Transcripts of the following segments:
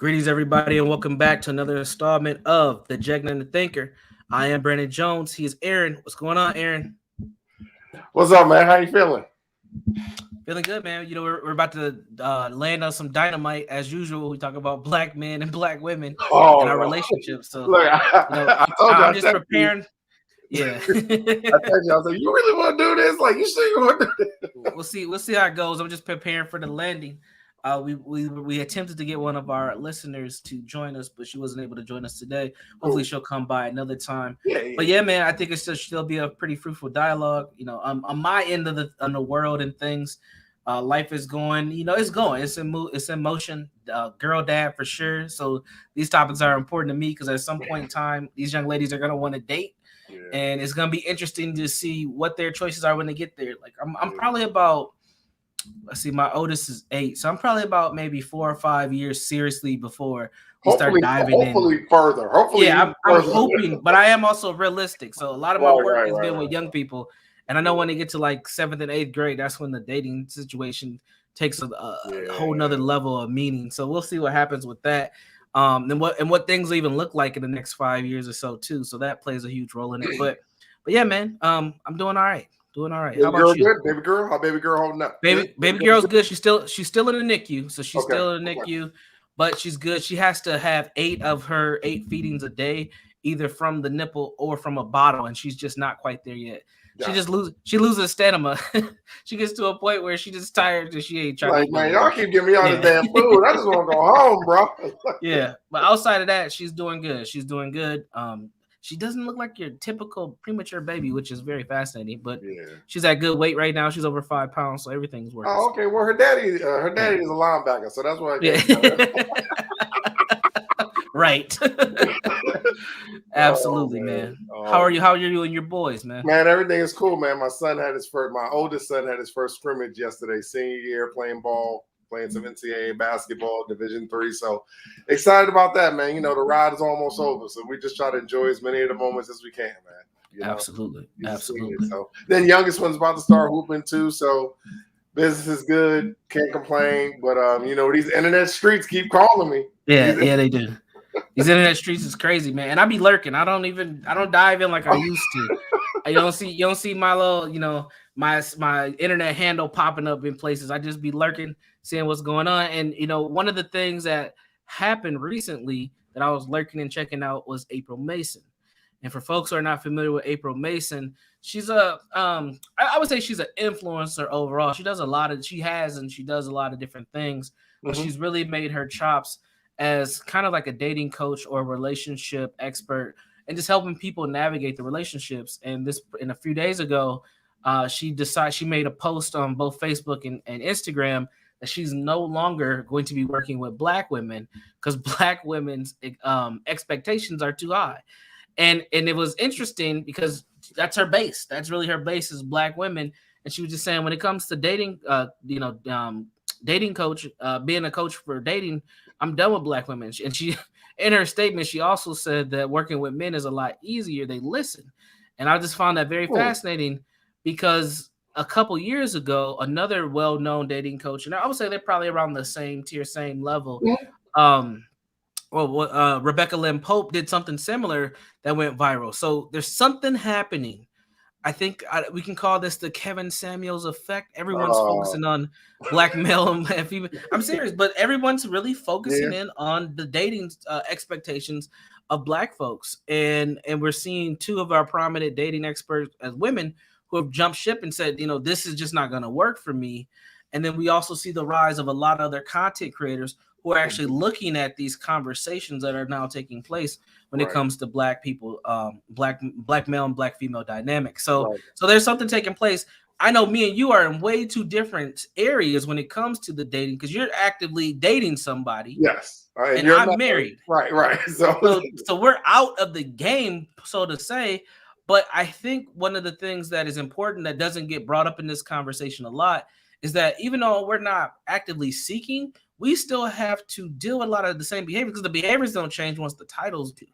Greetings, everybody, and welcome back to another installment of the Jegna and The Thinker. I am Brandon Jones. He is Aaron. What's going on, Aaron? What's up, man? How you feeling? Feeling good, man. You know, we're about to land on some dynamite as usual. We talk about black men and black women and our relationships. So, look, I told you, I'm just preparing. Yeah. I told you, I was like, you really want to do this? Like, you sure you want to do this? We'll see how it goes. I'm just preparing for the landing. We attempted to get one of our listeners to join us, but she wasn't able to join us today. Hopefully she'll come by another time. But yeah, man, I think it's just still be a pretty fruitful dialogue. You know, on my end of the world and things, life is going. You know, it's going. It's in motion. Girl, dad for sure. So these topics are important to me because at some point in time, these young ladies are gonna want to date, and it's gonna be interesting to see what their choices are when they get there. Like I'm probably about. Let's see, my oldest is 8, so I'm probably about maybe 4 or 5 years seriously before we start diving in. Hopefully further. Hopefully, yeah, I'm hoping, but I am also realistic. So a lot of my work has been with young people, and I know when they get to like 7th and 8th grade, that's when the dating situation takes a whole nother level of meaning. So we'll see what happens with that, and what things will even look like in the next 5 years or so too. So that plays a huge role in it. But yeah, man, I'm doing all right. Doing all right. How about you? Good? Baby girl? How baby girl holding up? Baby girl's good. She's still in the NICU, so she's still in the NICU, but she's good. She has to have 8 of her 8 feedings a day, either from the nipple or from a bottle, and she's just not quite there yet. She loses stamina. She gets to a point where she's just tired and she ain't trying. Like, man, y'all keep giving me all this damn food. I just want to go home, bro. Yeah, but outside of that, she's doing good. She's doing good. She doesn't look like your typical premature baby, which is very fascinating. But she's at good weight right now. She's over 5 pounds, so everything's working. Oh, okay. Well, her daddy is a linebacker, so that's why. Right. Absolutely, man. How are you? How are you and your boys, man? Man, everything is cool, man. My oldest son had his first scrimmage yesterday, senior year, playing ball. Playing some NCAA basketball, Division III. So excited about that, man. You know, the ride is almost over. So we just try to enjoy as many of the moments as we can, man. You know? Absolutely. So then youngest one's about to start hooping too. So business is good. Can't complain. But you know, these internet streets keep calling me. Yeah, they do. These internet streets is crazy, man. And I be lurking. I don't dive in like I used to. You don't see my little, you know, my internet handle popping up in places. I just be lurking, seeing what's going on. And you know, one of the things that happened recently that I was lurking and checking out was April Mason. And for folks who are not familiar with April Mason, she's I would say she's an influencer overall. She does a lot of different things, but she's really made her chops as kind of like a dating coach or relationship expert, and just helping people navigate the relationships. And a few days ago, she made a post on both Facebook and Instagram that she's no longer going to be working with Black women because Black women's expectations are too high. And it was interesting because that's her base. That's really her base is Black women. And she was just saying when it comes to dating, dating coach, being a coach for dating, I'm done with Black women. And she, in her statement, she also said that working with men is a lot easier. They listen. And I just found that very fascinating because a couple years ago, another well-known dating coach, and I would say they're probably around the same tier, same level. Rebecca Lynn Pope did something similar that went viral. So there's something happening. I think we can call this the Kevin Samuels effect. Everyone's focusing on Black male and female. I'm serious, but everyone's really focusing in on the dating expectations of Black folks. And we're seeing 2 of our prominent dating experts as women who have jumped ship and said, you know, this is just not going to work for me. And then we also see the rise of a lot of other content creators who are actually looking at these conversations that are now taking place when it comes to Black people, black male and Black female dynamics. So there's something taking place. I know me and you are in way 2 different areas when it comes to the dating because you're actively dating somebody. Yes. And I'm married. Right. So we're out of the game, so to say. But I think one of the things that is important that doesn't get brought up in this conversation a lot is that even though we're not actively seeking, we still have to deal with a lot of the same behavior, because the behaviors don't change once the titles do.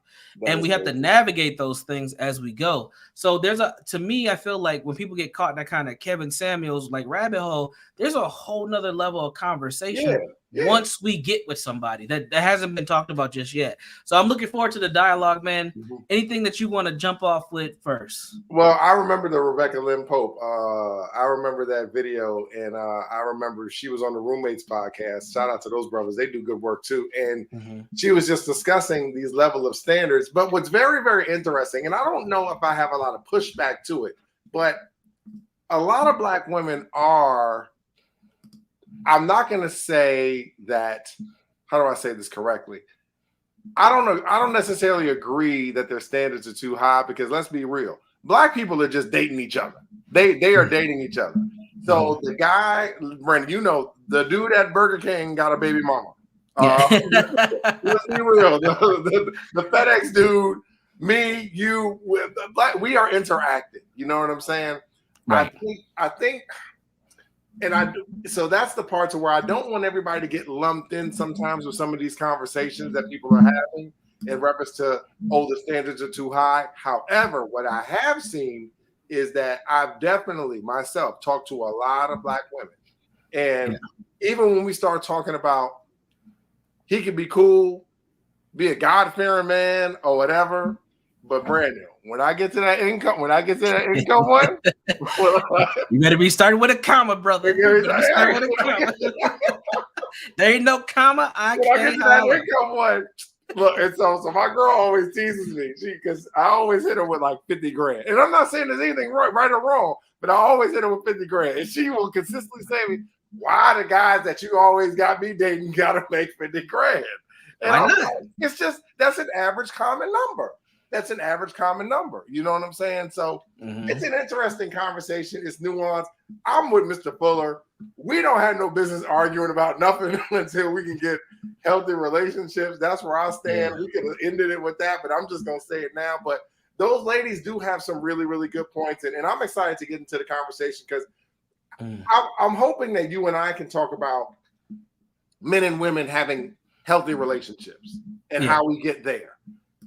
And we have to navigate those things as we go. So to me, I feel like when people get caught in that kind of Kevin Samuels like rabbit hole, there's a whole nother level of conversation once we get with somebody that hasn't been talked about just yet. So I'm looking forward to the dialogue, man. Anything that you want to jump off with first? Well, I remember the Rebecca Lynn Pope. I remember that video, and I remember she was on the Roommates podcast. Shout out to those brothers. They do good work too. And she was just discussing these level of standards. But what's very, very interesting, and I don't know if I have a lot of pushback to it, but a lot of Black women are, I'm not going to say that, how do I say this correctly? I don't know. I don't necessarily agree that their standards are too high, because let's be real. Black people are just dating each other. They are dating each other. So the guy, Brandon, you know, the dude at Burger King got a baby mama. Let's be real. The FedEx dude, me, you, we are interacting. You know what I'm saying? Right. I think, so that's the part to where I don't want everybody to get lumped in sometimes with some of these conversations that people are having in reference to, the standards are too high. However, what I have seen is that I've definitely myself talked to a lot of Black women. And even when we start talking about, he could be cool, be a God-fearing man or whatever, but Brandon, when I get to that income one, you better be starting with a comma, brother. There ain't no comma. I can't holler. Income one. Look, and so my girl always teases me, because I always hit her with like 50 grand. And I'm not saying there's anything right or wrong, but I always hit her with 50 grand. And she will consistently say to me, why the guys that you always got me dating gotta make 50 grand? And I'm like, it's just, that's an average common number. That's an average common number. You know what I'm saying? So it's an interesting conversation. It's nuanced. I'm with Mr. Fuller. We don't have no business arguing about nothing until we can get healthy relationships. That's where I stand. We could have ended it with that, but I'm just going to say it now. But those ladies do have some really, really good points. And I'm excited to get into the conversation, because I'm hoping that you and I can talk about men and women having healthy relationships and how we get there.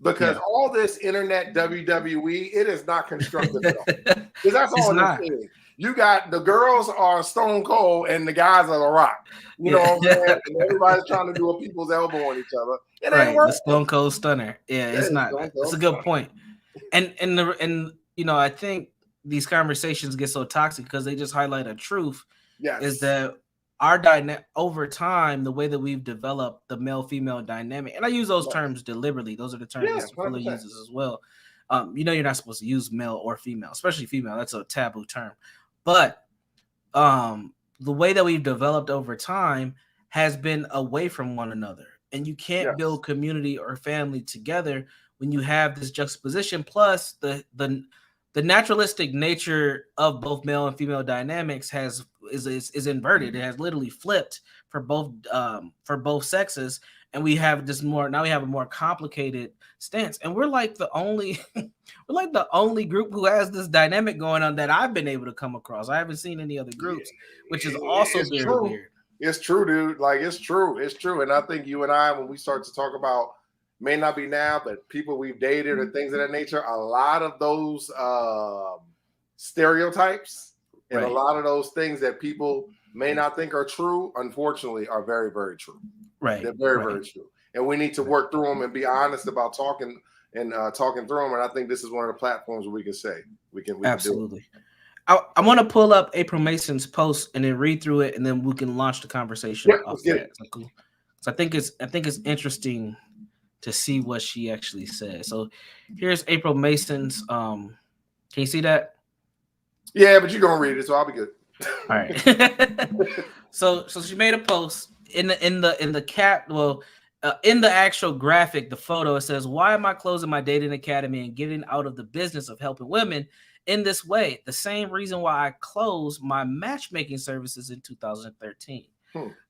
Because all this internet WWE, it is not constructive at all. Because that's all it's saying. You got the girls are Stone Cold and the guys are The Rock. You know what I'm saying? And everybody's trying to do a people's elbow on each other. It ain't working. The Stone Cold Stunner. Yeah, it's not. It's a good point. And you know, I think these conversations get so toxic because they just highlight a truth. Is that our dynamic over time, the way that we've developed the male-female dynamic, and I use those terms deliberately. Those are the terms that Fuller uses as well. You know, you're not supposed to use male or female, especially female. That's a taboo term. But the way that we've developed over time has been away from one another, and you can't build community or family together when you have this juxtaposition. Plus, the naturalistic nature of both male and female dynamics is inverted. It has literally flipped for both sexes, and we have now we have a more complicated stance. And we're like the only group who has this dynamic going on that I've been able to come across. I haven't seen any other groups, which is also very weird. It's true, dude. Like, it's true. And I think you and I, when we start to talk about, may not be now, but people we've dated or things of that nature, a lot of those stereotypes and a lot of those things that people may not think are true, unfortunately, are very, very true. Right. They're very, very true. And we need to work through them and be honest about talking through them. And I think this is one of the platforms where we can say, we can absolutely do it. I want to pull up April Mason's post and then read through it, and then we can launch the conversation off that. Cool. So I think it's interesting to see what she actually says. So here's April Mason's. Can you see that? Yeah, but you're gonna read it, so I'll be good. All right. So she made a post in the cap. Well, in the actual graphic, the photo, it says, "Why am I closing my dating academy and getting out of the business of helping women in this way? The same reason why I closed my matchmaking services in 2013."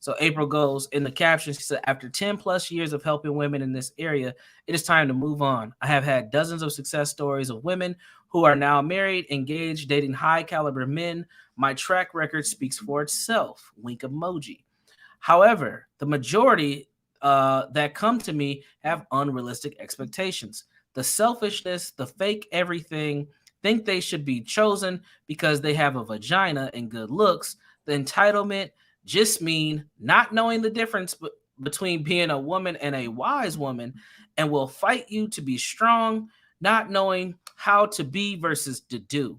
So April goes in the caption. She said, "After 10 plus years of helping women in this area, it is time to move on. I have had dozens of success stories of women who are now married, engaged, dating high caliber men. My track record speaks for itself." Wink emoji. However, the majority that come to me have unrealistic expectations. The selfishness, the fake everything, think they should be chosen because they have a vagina and good looks. The entitlement just mean not knowing the difference between being a woman and a wise woman, and will fight you to be strong, not knowing how to be versus to do.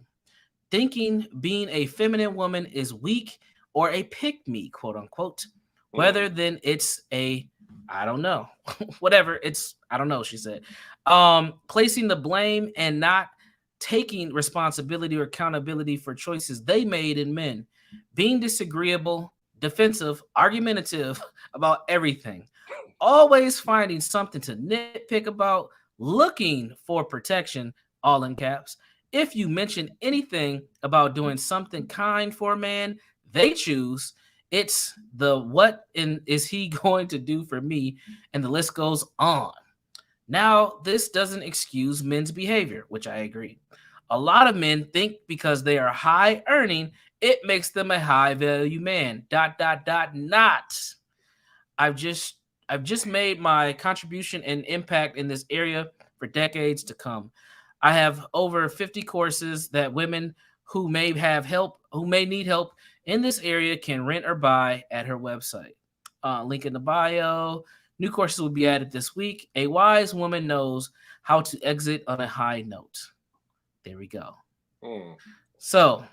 Thinking being a feminine woman is weak or a pick me, quote unquote. Whether then it's a, I don't know, whatever it's, I don't know, she said. Placing the blame and not taking responsibility or accountability for choices they made in men, being disagreeable, defensive, argumentative about everything, always finding something to nitpick about, looking for protection, all in caps. If you mention anything about doing something kind for a man, they choose. It's the what is he going to do for me? And the list goes on. Now, this doesn't excuse men's behavior, which I agree. A lot of men think because they are high earning, it makes them a high value man. ... Not. I've just made my contribution and impact in this area for decades to come. I have over 50 courses that women who may need help in this area can rent or buy at her website. Link in the bio. New courses will be added this week. A wise woman knows how to exit on a high note. There we go. So,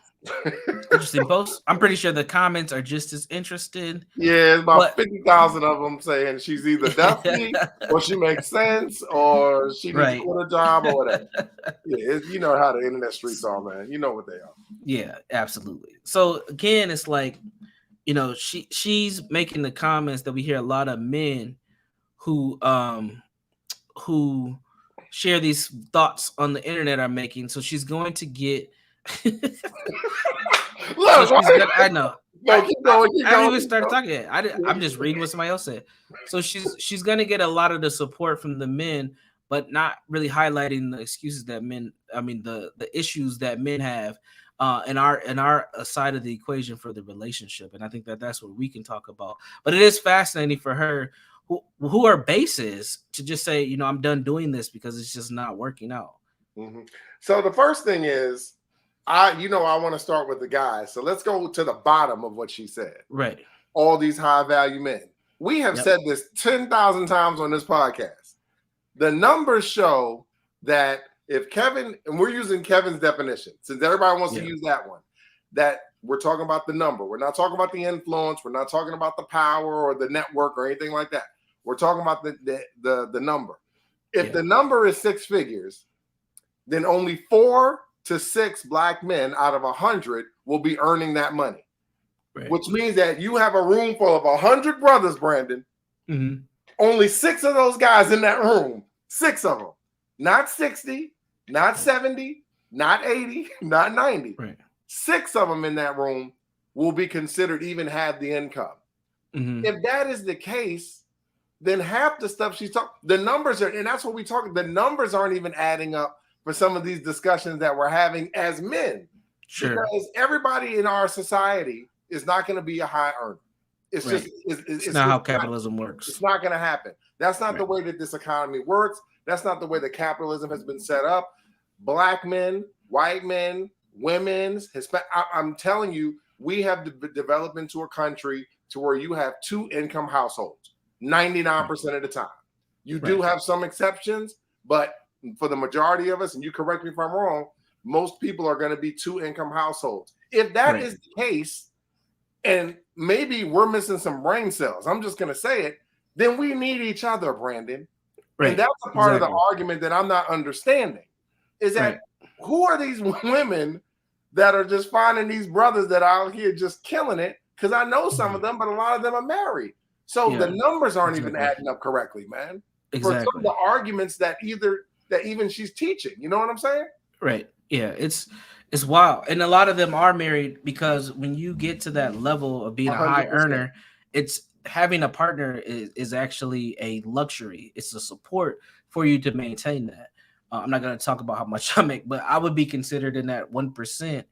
interesting post. I'm pretty sure the comments are just as interested. Yeah, it's about 50,000 of them saying she's either dusty or she makes sense or she needs to quit a job or whatever. Yeah, you know how the internet streets are, man. You know what they are. Yeah, absolutely. So again, it's like, you know, she's making the comments that we hear a lot of men who share these thoughts on the internet are making. So she's going to get Look, so I know. No, keep going, I haven't even started talking yet. I'm just reading what somebody else said. So she's gonna get a lot of the support from the men, but not really highlighting the excuses that men, I mean the issues that men have in our side of the equation for the relationship. And I think that's what we can talk about. But it is fascinating for her who her base is to just say, you know, I'm done doing this because it's just not working out. Mm-hmm. So the first thing is, I want to start with the guys. So let's go to the bottom of what she said. Right. All these high value men. We have said this 10,000 times on this podcast. The numbers show that if Kevin, and we're using Kevin's definition, since everybody wants to use that one, that we're talking about the number. We're not talking about the influence. We're not talking about the power or the network or anything like that. We're talking about the number. If the number is six figures, then only 4 to 6 black men out of 100 will be earning that money, which means that you have a room full of 100 brothers, Brandon. Mm-hmm. Only 6 of those guys in that room, 6 of them, not 60, not 70, not 80, not 90. 6 of them in that room will be considered even have the income. Mm-hmm. If that is the case, then half the stuff she's talking, the numbers are, and that's what we talk, the numbers aren't even adding up for some of these discussions that we're having as men. Sure. Because everybody in our society is not going to be a high earner. It's just it's not how capitalism works. It's not going to happen. That's not the way that this economy works. That's not the way that capitalism has been set up. Black men, white men, women's, Hispanic. I'm telling you, we have developed into a country to where you have 2 income households 99% of the time. You do have some exceptions, but for the majority of us, and you correct me if I'm wrong, most people are going to be 2 income households. If that is the case, and maybe we're missing some brain cells, I'm just going to say it, then we need each other, Brandon. And that's a part of the argument that I'm not understanding, is that who are these women that are just finding these brothers that are out here just killing it? Because I know some of them, but a lot of them are married. So the numbers aren't even adding up correctly, man. For some of the arguments that even she's teaching, you know what I'm saying? Right. Yeah, it's wild. And a lot of them are married, because when you get to that level of being 100%. A high earner, it's having a partner is actually a luxury. It's a support for you to maintain that. I'm not going to talk about how much I make, but I would be considered in that 1%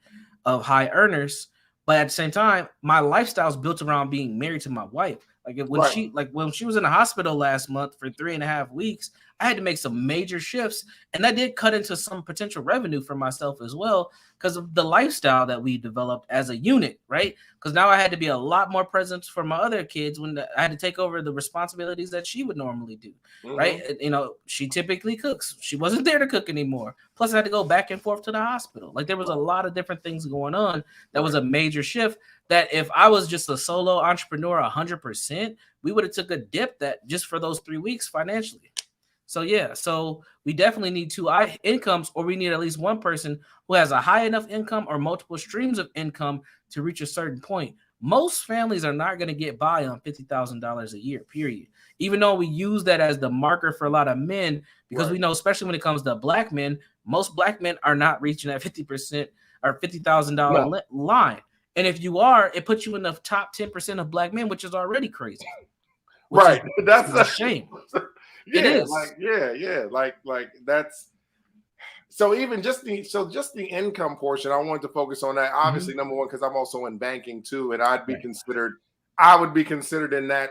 of high earners. But at the same time, my lifestyle is built around being married to my wife. Like when she was in the hospital last month for 3.5 weeks, I had to make some major shifts, and that did cut into some potential revenue for myself as well because of the lifestyle that we developed as a unit, right? Because now I had to be a lot more present for my other kids when I had to take over the responsibilities that she would normally do, right? You know, she typically cooks. She wasn't there to cook anymore. Plus, I had to go back and forth to the hospital. Like there was a lot of different things going on. That was a major shift. That if I was just a solo entrepreneur 100%, we would have took a dip that just for those 3 weeks financially. So yeah, so we definitely need two incomes, or we need at least one person who has a high enough income or multiple streams of income to reach a certain point. Most families are not going to get by on $50,000 a year, period. Even though we use that as the marker for a lot of men, because we know, especially when it comes to black men, most black men are not reaching that 50% or $50,000 line. And if you are, it puts you in the top 10% of black men, which is already crazy. Right. That's a shame. Yeah, it is. Like that's so even just the income portion, I wanted to focus on that. Obviously, number one, because I'm also in banking too, and I would be considered in that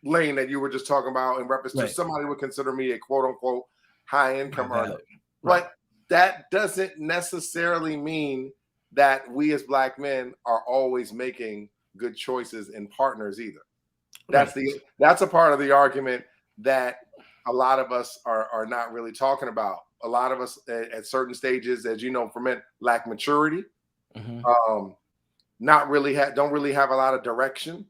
lane that you were just talking about in reference to somebody would consider me a quote unquote high income earner. But that doesn't necessarily mean that we as black men are always making good choices in partners either. That's a part of the argument that a lot of us are not really talking about. A lot of us at certain stages, as you know, for men, lack maturity, don't really have a lot of direction,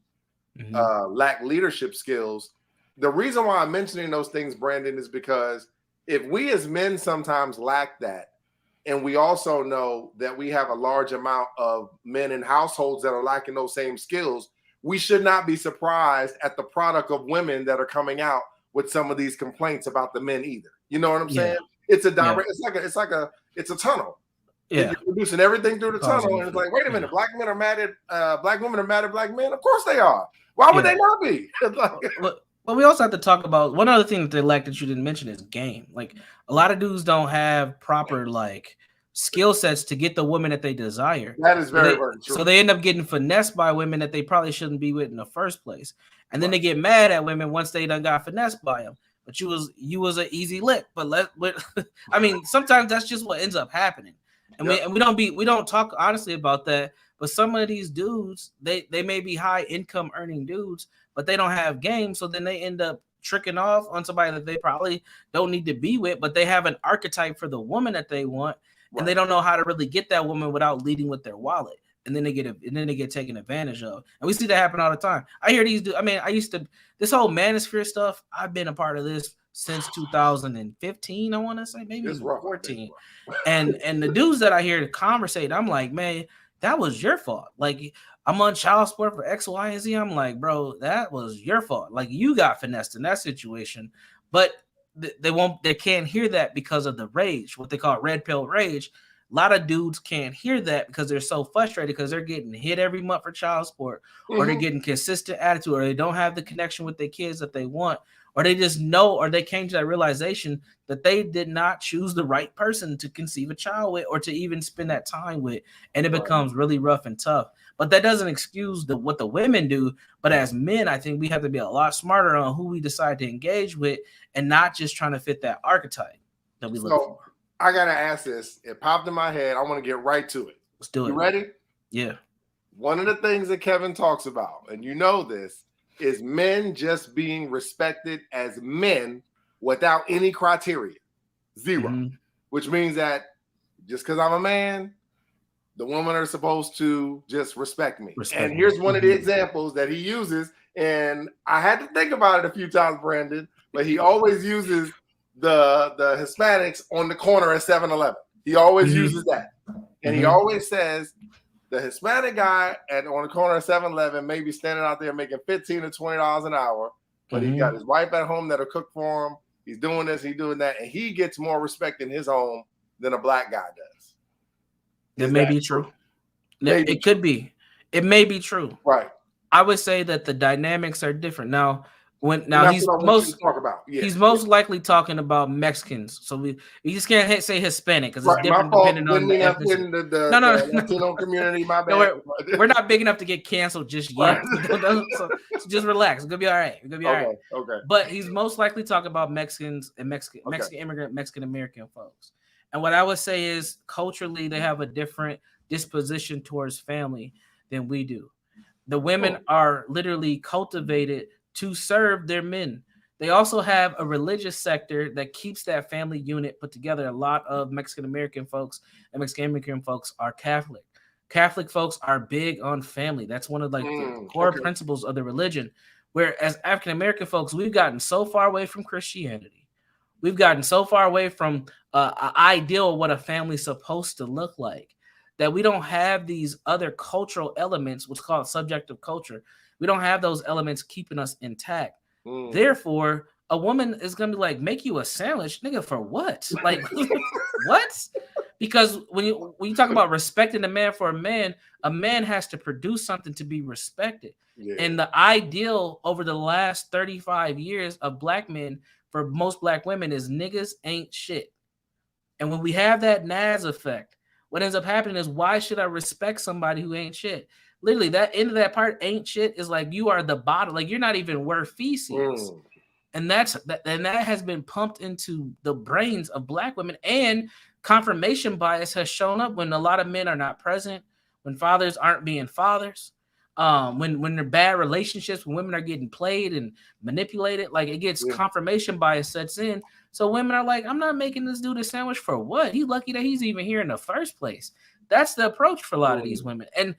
lack leadership skills. The reason why I'm mentioning those things, Brandon, is because if we as men sometimes lack that, and we also know that we have a large amount of men in households that are lacking those same skills, we should not be surprised at the product of women that are coming out with some of these complaints about the men either. You know what I'm saying? It's a direct, it's a tunnel. Yeah. You're producing everything through the tunnel. And it's like, wait a minute, black men are mad at black women are mad at black men. Of course they are. Why would they not be? Well, we also have to talk about one other thing that they lack that you didn't mention is game. Like a lot of dudes don't have proper like skill sets to get the women that they desire. That is very true. So they end up getting finessed by women that they probably shouldn't be with in the first place. And then they get mad at women once they done got finessed by them. But you was an easy lick. But I mean, sometimes that's just what ends up happening. And we don't talk honestly about that. But some of these dudes, they may be high income earning dudes, but they don't have game. So then they end up tricking off on somebody that they probably don't need to be with, but they have an archetype for the woman that they want, and they don't know how to really get that woman without leading with their wallet. And then they get taken advantage of. And we see that happen all the time. I hear these dudes. I mean, this whole manosphere stuff, I've been a part of this since 2015, I want to say, maybe 14. And the dudes that I hear conversate, I'm like, man, that was your fault. Like, I'm on child support for X, Y, and Z. I'm like, bro, that was your fault. Like, you got finessed in that situation. But they can't hear that because of the rage, what they call red pill rage. A lot of dudes can't hear that because they're so frustrated because they're getting hit every month for child support, or they're getting consistent attitude, or they don't have the connection with their kids that they want, or they just know, or they came to that realization that they did not choose the right person to conceive a child with or to even spend that time with. And it becomes really rough and tough. But that doesn't excuse what the women do. But as men, I think we have to be a lot smarter on who we decide to engage with and not just trying to fit that archetype that we look for. I got to ask this. It popped in my head. I want to get right to it. Let's do it. You ready? Yeah. One of the things that Kevin talks about, and you know this, is men just being respected as men without any criteria. Zero. Which means that just because I'm a man, the women are supposed to just respect me. And here's one of the examples that he uses. And I had to think about it a few times, Brandon, but he always uses the Hispanics on the corner at 7-Eleven. He always uses that. And he always says the Hispanic guy on the corner of 7-Eleven may be standing out there making $15 to $20 an hour, but he got his wife at home that'll cook for him. He's doing this, he's doing that, and he gets more respect in his home than a black guy does. It may be true. It could be. It may be true. Right. I would say that the dynamics are different. Now, He's most likely talking about Mexicans. So we just can't say Hispanic because it's different depending on the ethnicity. The Latino community. My bad. No, we're not big enough to get canceled just yet. so just relax. It's gonna be all right. Okay. But he's most likely talking about Mexicans and Mexican immigrant, Mexican American folks. And what I would say is culturally they have a different disposition towards family than we do. The women are literally cultivated to serve their men. They also have a religious sector that keeps that family unit put together. A lot of Mexican American folks and Mexican immigrant folks are Catholic. Catholic folks are big on family. That's one of the core principles of the religion. Whereas African American folks, we've gotten so far away from Christianity. We've gotten so far away from an ideal of what a family's supposed to look like that we don't have these other cultural elements, what's called subjective culture. We don't have those elements keeping us intact. Therefore, a woman is going to be like, make you a sandwich, nigga, for what? Like, what? Because when you talk about respecting a man for a man has to produce something to be respected. Yeah. And the ideal over the last 35 years of black men for most black women is niggas ain't shit. And when we have that Nas effect, what ends up happening is, why should I respect somebody who ain't shit? Literally, that end of that part, ain't shit, is like you are the bottom. Like you're not even worth feces. And that has been pumped into the brains of black women. And confirmation bias has shown up when a lot of men are not present, when fathers aren't being fathers, when they're bad relationships, when women are getting played and manipulated, like it gets confirmation bias sets in. So women are like, I'm not making this dude a sandwich for what? He's lucky that he's even here in the first place. That's the approach for a lot of these women. And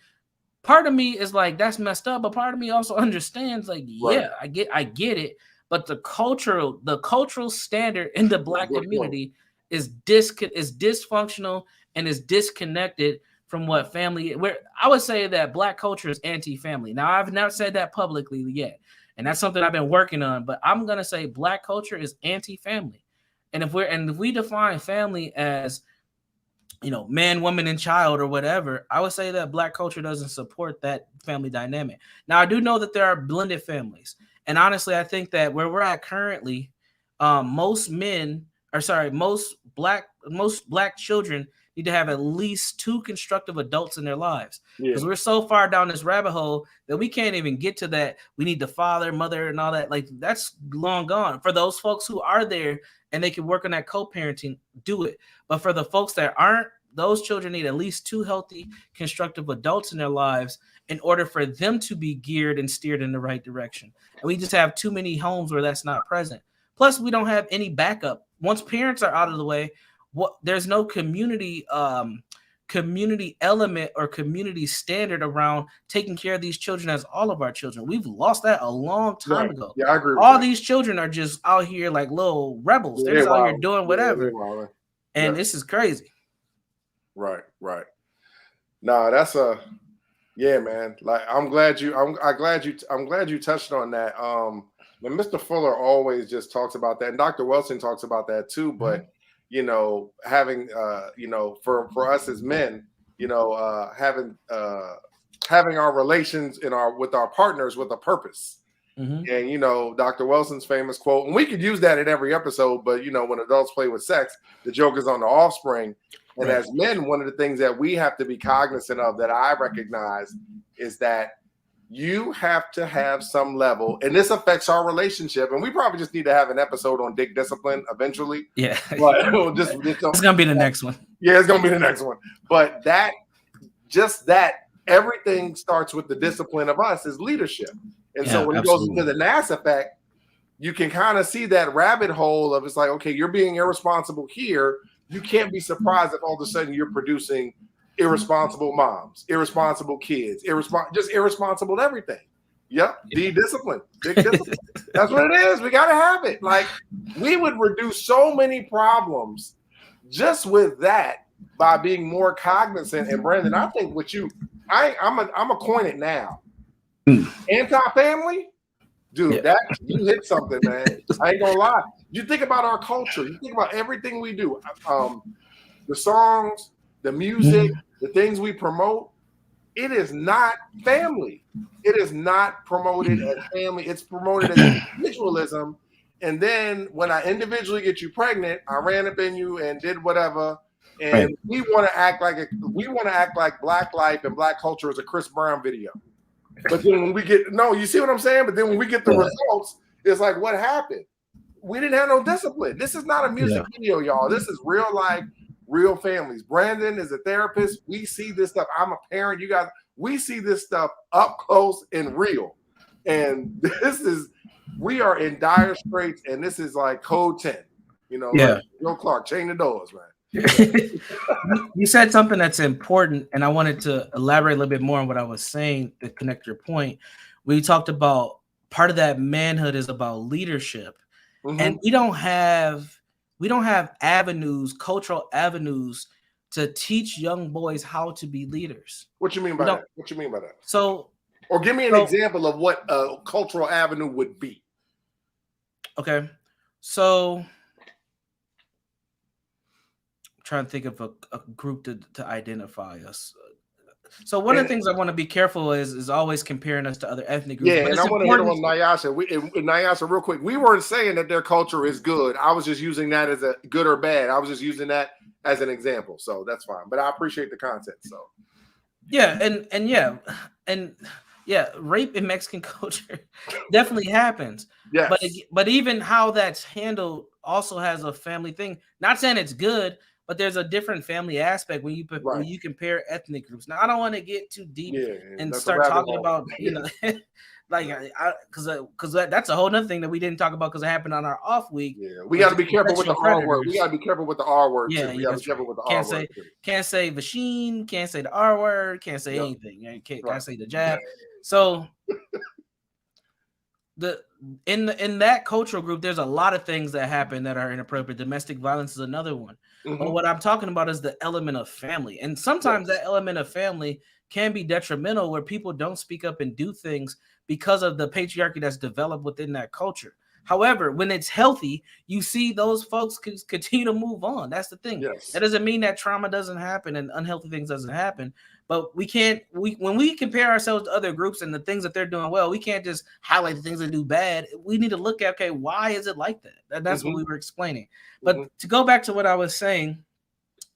part of me is like, that's messed up. But part of me also understands, like, yeah, I get it. But the cultural standard in the black community is dysfunctional and is disconnected from what family. Where I would say that black culture is anti-family. Now, I've not said that publicly yet, and that's something I've been working on. But I'm gonna say black culture is anti-family. And if we define family as, man, woman, and child or whatever, I would say that black culture doesn't support that family dynamic. Now, I do know that there are blended families. And honestly, I think that where we're at currently, most black children need to have at least 2 constructive adults in their lives. Because we're so far down this rabbit hole that we can't even get to that. We need the father, mother, and all that. Like, that's long gone. For those folks who are there and they can work on that co-parenting, do it. But for the folks that aren't, those children need at least 2 healthy, constructive adults in their lives in order for them to be geared and steered in the right direction. And we just have too many homes where that's not present. Plus, we don't have any backup. Once parents are out of the way, there's no community element or community standard around taking care of these children as all of our children. We've lost that a long time ago. Yeah, I agree. All these children are just out here like little rebels. They're just out here doing whatever. And this is crazy. Right. Nah, that's man. Like, I'm glad you touched on that. And Mr. Fuller always just talks about that, and Dr. Wilson talks about that too. But having for us as men, having our relations with our partners with a purpose. And Dr. Wilson's famous quote, and we could use that in every episode, but when adults play with sex, the joke is on the offspring. And as men, one of the things that we have to be cognizant of, that I recognize, is that you have to have some level, and this affects our relationship. And we probably just need to have an episode on dick discipline eventually. Yeah, but it's gonna be the next one. Yeah, it's gonna be the next one. But that everything starts with the discipline of us as leadership. And so when it goes into the Nas effect, you can kind of see that rabbit hole of, it's like, okay, you're being irresponsible here. You can't be surprised if all of a sudden you're producing irresponsible moms, irresponsible kids, just irresponsible everything. Yep, discipline, big discipline. That's what it is. We got to have it. Like, we would reduce so many problems just with that by being more cognizant. And Brandon, I think I'm a coin it now. Anti-family, dude, that you hit something, man. I ain't gonna lie. You think about our culture. You think about everything we do. The songs, the music, the things we promote. it is not family. It is not promoted as family. It's promoted as individualism. And then when I individually get you pregnant, I ran up in you and did whatever. And we want to act like Black life and Black culture is a Chris Brown video. But then when we get you see what I'm saying? But then when we get the results, it's like, what happened? We didn't have no discipline. This is not a music video, y'all. This is real life, real families. Brandon is a therapist. We see this stuff. I'm a parent. You guys, we see this stuff up close and real. And we are in dire straits, and this is like code 10. Like Joe Clark, chain the doors, man. You said something that's important, and I wanted to elaborate a little bit more on what I was saying to connect your point. We talked about part of that manhood is about leadership, and we don't have avenues, cultural avenues to teach young boys how to be leaders. What you mean by that? What you mean by that? So, or give me an example of what a cultural avenue would be. Okay, so trying to think of a group to identify us. So one of the things I want to be careful is always comparing us to other ethnic groups. Yeah, and I want to hit on Nyasha. Nyasha, real quick. We weren't saying that their culture is good. I was just using that as a good or bad. I was just using that as an example. So that's fine. But I appreciate the content. So rape in Mexican culture definitely happens. Yeah. But even how that's handled also has a family thing. Not saying it's good, but there's a different family aspect when you compare ethnic groups. Now, I don't want to get too deep and start talking about, like, because that's a whole other thing that we didn't talk about because it happened on our off week. Yeah, we got to be careful with the R word. We got to be careful with the R word. Yeah, we got to be careful with the R word. Can't say machine. Can't say the R word. Can't say anything. Can't say the jab. So in that cultural group, there's a lot of things that happen that are inappropriate. Domestic violence is another one. But what I'm talking about is the element of family. And sometimes that element of family can be detrimental where people don't speak up and do things because of the patriarchy that's developed within that culture. However, when it's healthy, you see those folks continue to move on. That's the thing. Yes. That doesn't mean that trauma doesn't happen and unhealthy things doesn't happen. But when we compare ourselves to other groups and the things that they're doing well, we can't just highlight the things that do bad. We need to look at, okay, why is it like that? And that's what we were explaining. But to go back to what I was saying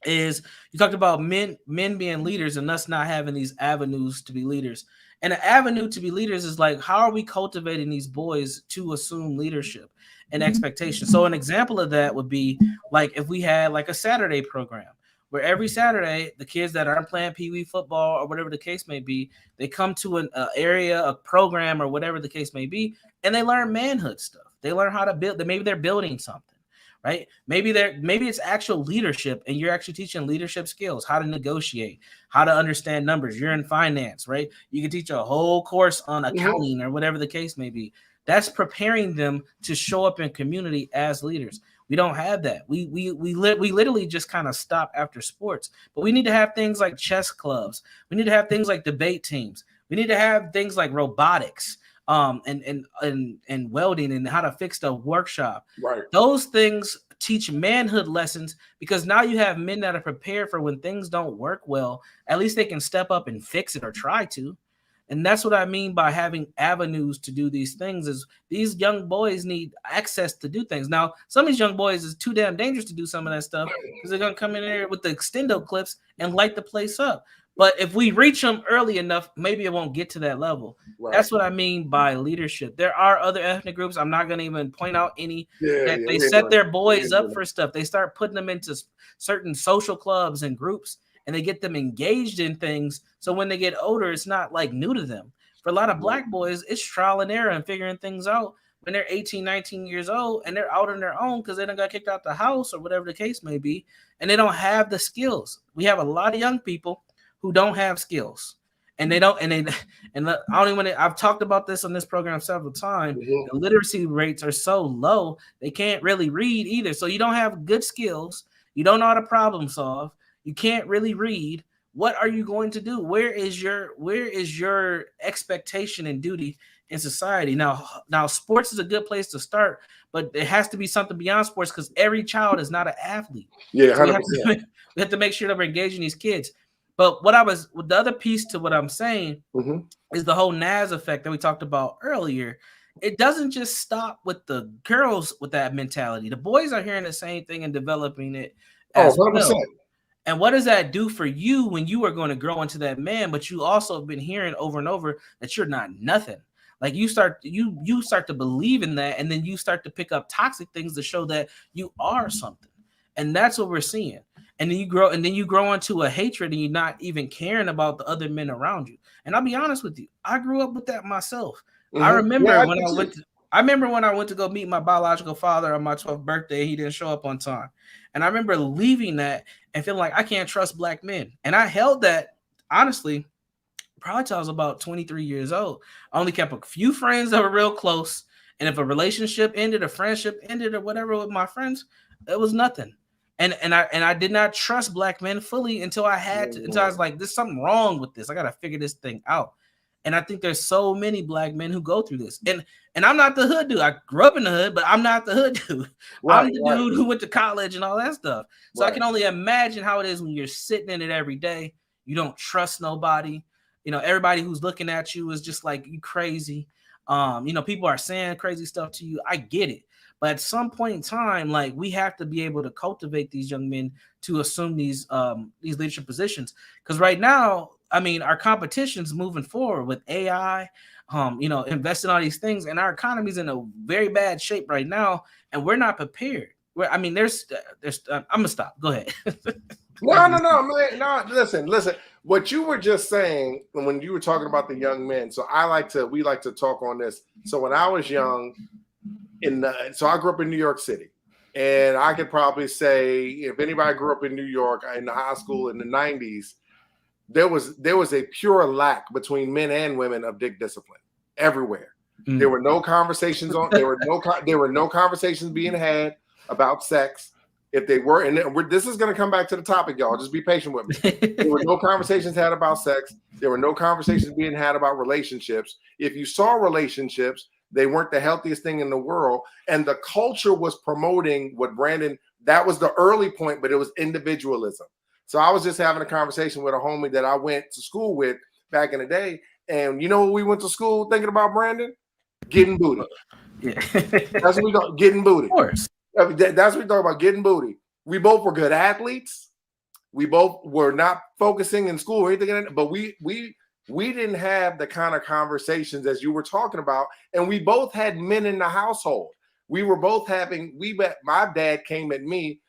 is you talked about men being leaders and us not having these avenues to be leaders. And an avenue to be leaders is like, how are we cultivating these boys to assume leadership and expectation? So an example of that would be like if we had like a Saturday program where every Saturday, the kids that aren't playing Pee Wee football or whatever the case may be, they come to an area, a program or whatever the case may be, and they learn manhood stuff. They learn how to build. Maybe they're building something, right? Maybe it's actual leadership, and you're actually teaching leadership skills, how to negotiate, how to understand numbers. You're in finance, right? You can teach a whole course on accounting or whatever the case may be. That's preparing them to show up in community as leaders. We don't have that. We literally just kind of stop after sports. But we need to have things like chess clubs. We need to have things like debate teams. We need to have things like robotics, and welding and how to fix the workshop. Right. Those things teach manhood lessons because now you have men that are prepared for when things don't work well. At least they can step up and fix it or try to. And that's what I mean by having avenues to do these things is these young boys need access to do things. Now, some of these young boys is too damn dangerous to do some of that stuff because they're going to come in there with the extendo clips and light the place up. But if we reach them early enough, maybe it won't get to that level. Right. That's what I mean by leadership. There are other ethnic groups. I'm not going to even point out any that they set their boys up for stuff. They start putting them into certain social clubs and groups. And they get them engaged in things. So when they get older, it's not like new to them. For a lot of Black boys, it's trial and error and figuring things out when they're 18, 19 years old and they're out on their own because they done got kicked out the house or whatever the case may be. And they don't have the skills. We have a lot of young people who don't have skills. And I've talked about this on this program several times. The literacy rates are so low, they can't really read either. So you don't have good skills. You don't know how to problem solve. You can't really read. What are you going to do? Where is your expectation and duty in society? Now sports is a good place to start, but it has to be something beyond sports because every child is not an athlete. Yeah, so we have to make sure that we're engaging these kids. But the other piece to what I'm saying is the whole Nas effect that we talked about earlier. It doesn't just stop with the girls with that mentality. The boys are hearing the same thing and developing it as 100%. well. And what does that do for you when you are going to grow into that man? But you also have been hearing over and over that you're not nothing. Like you start to believe in that, and then you start to pick up toxic things to show that you are something. And that's what we're seeing. And then you grow into a hatred, and you're not even caring about the other men around you. And I'll be honest with you, I grew up with that myself. I remember when I went to go meet my biological father on my 12th birthday. He didn't show up on time. And I remember leaving that and feeling like I can't trust black men. And I held that, honestly, probably till I was about 23 years old. I only kept a few friends that were real close. And if a relationship ended, a friendship ended, or whatever with my friends, it was nothing. And I did not trust black men fully until until I was like, there's something wrong with this. I got to figure this thing out. And I think there's so many black men who go through this. And I'm not the hood dude. I grew up in the hood, but I'm not the hood dude. I'm the dude who went to college and all that stuff. So I can only imagine how it is when you're sitting in it every day. You don't trust nobody. You know, everybody who's looking at you is just like, you crazy. You know, people are saying crazy stuff to you. I get it. But at some point in time, like, we have to be able to cultivate these young men to assume these leadership positions. Because right now, I mean, our competition's moving forward with AI, you know, investing in all these things, and our economy's in a very bad shape right now, and we're not prepared. I mean, there's I'm gonna stop. Go ahead. No, man. No, listen. What you were just saying when you were talking about the young men. So we like to talk on this. So when I was young, so I grew up in New York City, and I could probably say if anybody grew up in New York in the high school in the 90s, there was a pure lack between men and women of dick discipline everywhere. There were no conversations there were no conversations being had about sex. If they were, and this is going to come back to the topic, y'all. Just be patient with me. There were no conversations had about sex. There were no conversations being had about relationships. If you saw relationships, they weren't the healthiest thing in the world. And the culture was promoting what that was the early point, but it was individualism. So I was just having a conversation with a homie that I went to school with back in the day. And you know what we went to school thinking about, Brandon? Getting booty. Yeah. That's what we got, getting booty. Of course. That's what we talk about, getting booty. We both were good athletes. We both were not focusing in school or anything, but we didn't have the kind of conversations as you were talking about. And we both had men in the household. We were both my dad came at me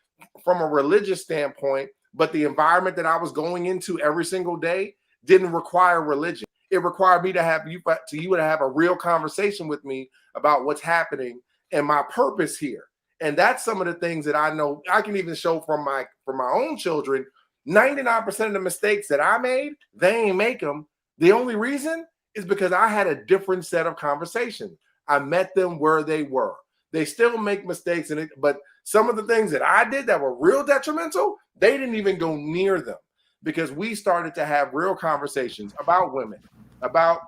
from a religious standpoint, but the environment that I was going into every single day didn't require religion. It required me to have you to have a real conversation with me about what's happening and my purpose here. And that's some of the things that I know I can even show from my own children. 99% of the mistakes that I made, they ain't make them. The only reason is because I had a different set of conversations. I met them where they were. They still make mistakes, but some of the things that I did that were real detrimental, they didn't even go near them because we started to have real conversations about women, about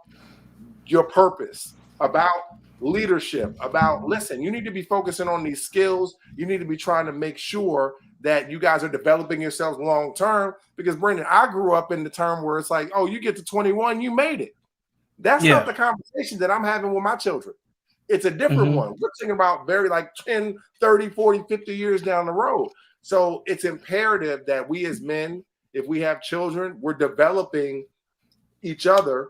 your purpose, about leadership, about, listen, you need to be focusing on these skills. You need to be trying to make sure that you guys are developing yourselves long term. Because, Brendan, I grew up in the term where it's like, oh, you get to 21, you made it. That's not the conversation that I'm having with my children. It's a different one. We're thinking about very like 10, 30, 40, 50 years down the road. So it's imperative that we as men, if we have children, we're developing each other,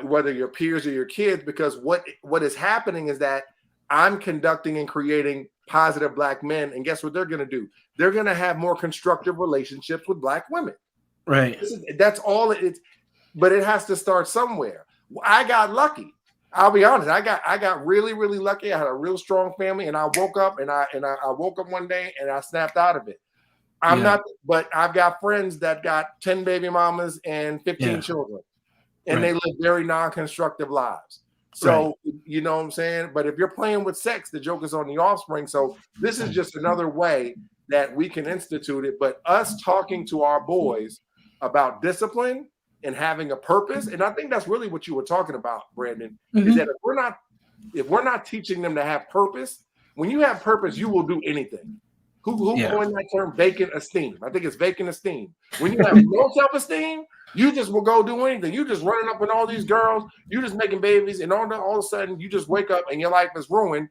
whether your peers or your kids, because what is happening is that I'm conducting and creating positive black men. And guess what they're going to do? They're going to have more constructive relationships with black women. Right. That's all it is. But it has to start somewhere. I got lucky. I'll be honest. I got really, really lucky. I had a real strong family, and I woke up and I woke up one day and I snapped out of it. I'm not, but I've got friends that got 10 baby mamas and 15 children, and they live very non-constructive lives. So you know what I'm saying? But if you're playing with sex, the joke is on the offspring. So this is just another way that we can institute it. But us talking to our boys about discipline and having a purpose, and I think that's really what you were talking about, Brandon, is that if we're not teaching them to have purpose, when you have purpose, you will do anything. Who coined that term? Vacant esteem. I think it's vacant esteem. When you have no self-esteem, you just will go do anything. You just running up with all these girls. You just making babies, and all of a sudden you just wake up and your life is ruined.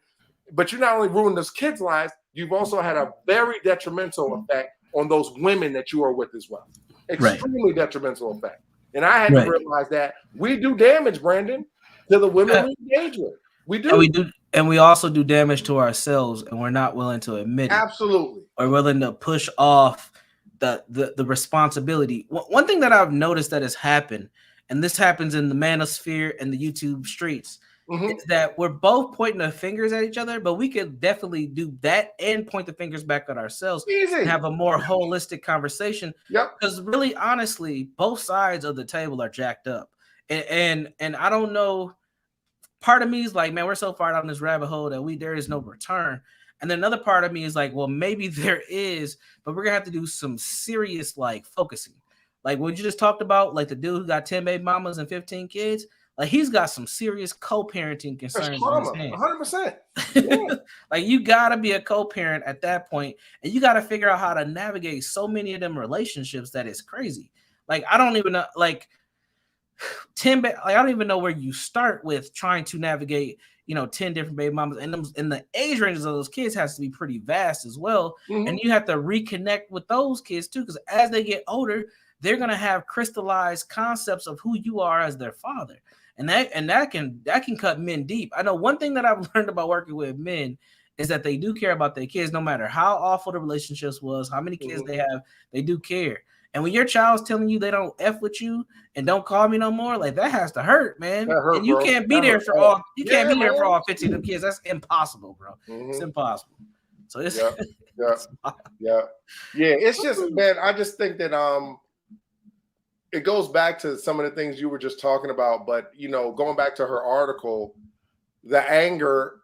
But you not only ruined those kids' lives, you've also had a very detrimental effect on those women that you are with as well. Extremely detrimental effect. And I had to realize that we do damage, Brandon, to the women we engage with. We do. And we also do damage to ourselves, and we're not willing to admit it. Absolutely. Or willing to push off the responsibility. One thing that I've noticed that has happened, and this happens in the manosphere and the YouTube streets, is that we're both pointing the fingers at each other, but we could definitely do that and point the fingers back at ourselves and have a more holistic conversation. Because really, honestly, both sides of the table are jacked up. And I don't know, part of me is like, man, we're so far down this rabbit hole that there is no return. And then another part of me is like, well, maybe there is, but we're gonna have to do some serious like focusing. Like what you just talked about, like the dude who got 10 baby mamas and 15 kids. Like he's got some serious co-parenting concerns. 100%. Yeah. Like you gotta be a co-parent at that point, and you gotta figure out how to navigate so many of them relationships that is crazy. Like I don't even know, like 10. I don't even know where you start with trying to navigate, 10 different baby mamas, and the age ranges of those kids has to be pretty vast as well. And you have to reconnect with those kids too, because as they get older, they're gonna have crystallized concepts of who you are as their father. And that can cut men deep. I know one thing that I've learned about working with men is that they do care about their kids, no matter how awful the relationships was, how many kids they have, they do care. And when your child's telling you they don't F with you and don't call me no more, like that has to hurt, man. And you can't be there for all 15 of the kids. That's impossible, bro. It's impossible. So it's It's just, man, I just think that it goes back to some of the things you were just talking about, but going back to her article, the anger,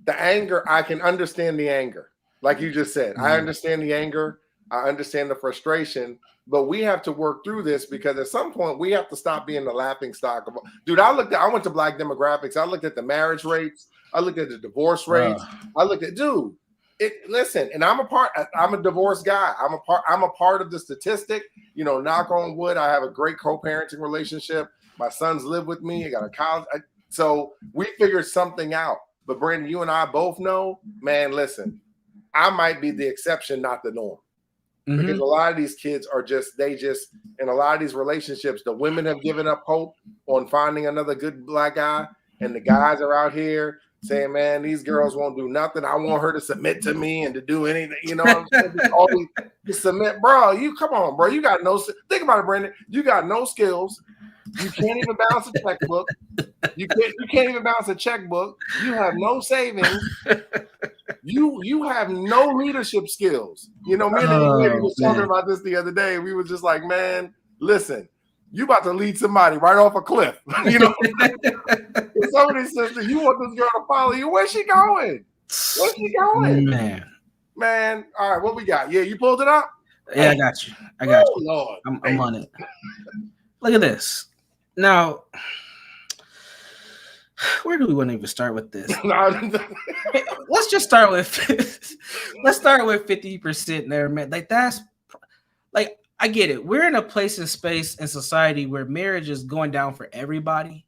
I can understand the anger. Like you just said, I understand the anger. I understand the frustration, but we have to work through this because at some point we have to stop being the laughing stock of, dude. I went to Black demographics. I looked at the marriage rates. I looked at the divorce rates. I looked at, listen, and I'm a divorced guy. I'm a part of the statistic, knock on wood. I have a great co-parenting relationship. My sons live with me. I got a college. So we figured something out, but Brandon, you and I both know, man, listen, I might be the exception, not the norm. Because a lot of these kids are in a lot of these relationships, the women have given up hope on finding another good Black guy. And the guys are out here saying, man, these girls won't do nothing. I want her to submit to me and to do anything. You know what I'm saying? Always submit, bro. Come on, bro. You got think about it, Brandon. You got no skills. You can't even balance a checkbook. You can't even balance a checkbook. You have no savings. You have no leadership skills. Me and the was talking about this the other day. We were just like, man, listen, you about to lead somebody right off a cliff. Some of these sisters, you want this girl to follow you. Where's she going? Man. All right, what we got? Yeah, you pulled it up? Yeah, I got you. Lord. I'm on it. Look at this. Now, where do we want to even start with this? Let's just start with 50% there, man. Like that's like, I get it. We're in a place and space in society where marriage is going down for everybody.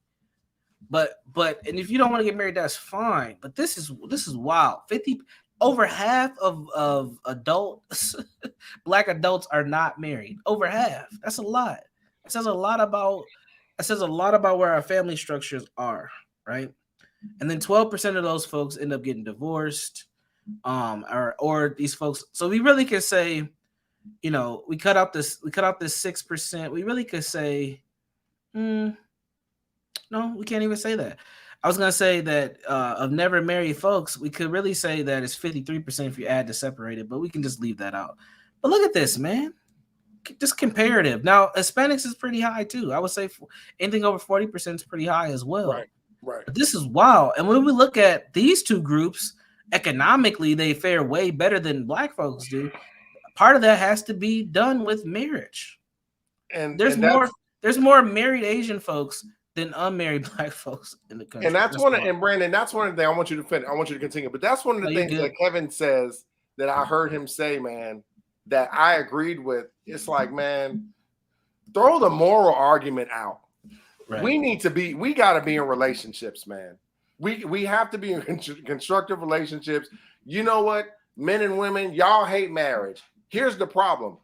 But and if you don't want to get married, that's fine. But this is wild. Over half of adults, Black adults, are not married. Over half. That's a lot. It says a lot about where our family structures are, right? And then 12% of those folks end up getting divorced, or these folks. So we really could say, we cut out this 6%. We really could say, no, we can't even say that. I was gonna say that of never married folks, we could really say that it's 53% if you add the separated, but we can just leave that out. But look at this, man. Just comparative. Now, Hispanics is pretty high too. I would say anything over 40% is pretty high as well. Right. But this is wild. And when we look at these two groups, economically, they fare way better than Black folks do. Part of that has to be done with marriage. And there's more married Asian folks than unmarried Black folks in the country. And Brandon, that's one of the things I want you to finish. I want you to continue. But that's one of the things that Kevin says that I heard him say, man, that I agreed with. It's like, man, throw the moral argument out. Right. We got to be in relationships, man. We have to be in constructive relationships. You know what? Men and women, y'all hate marriage. Here's the problem.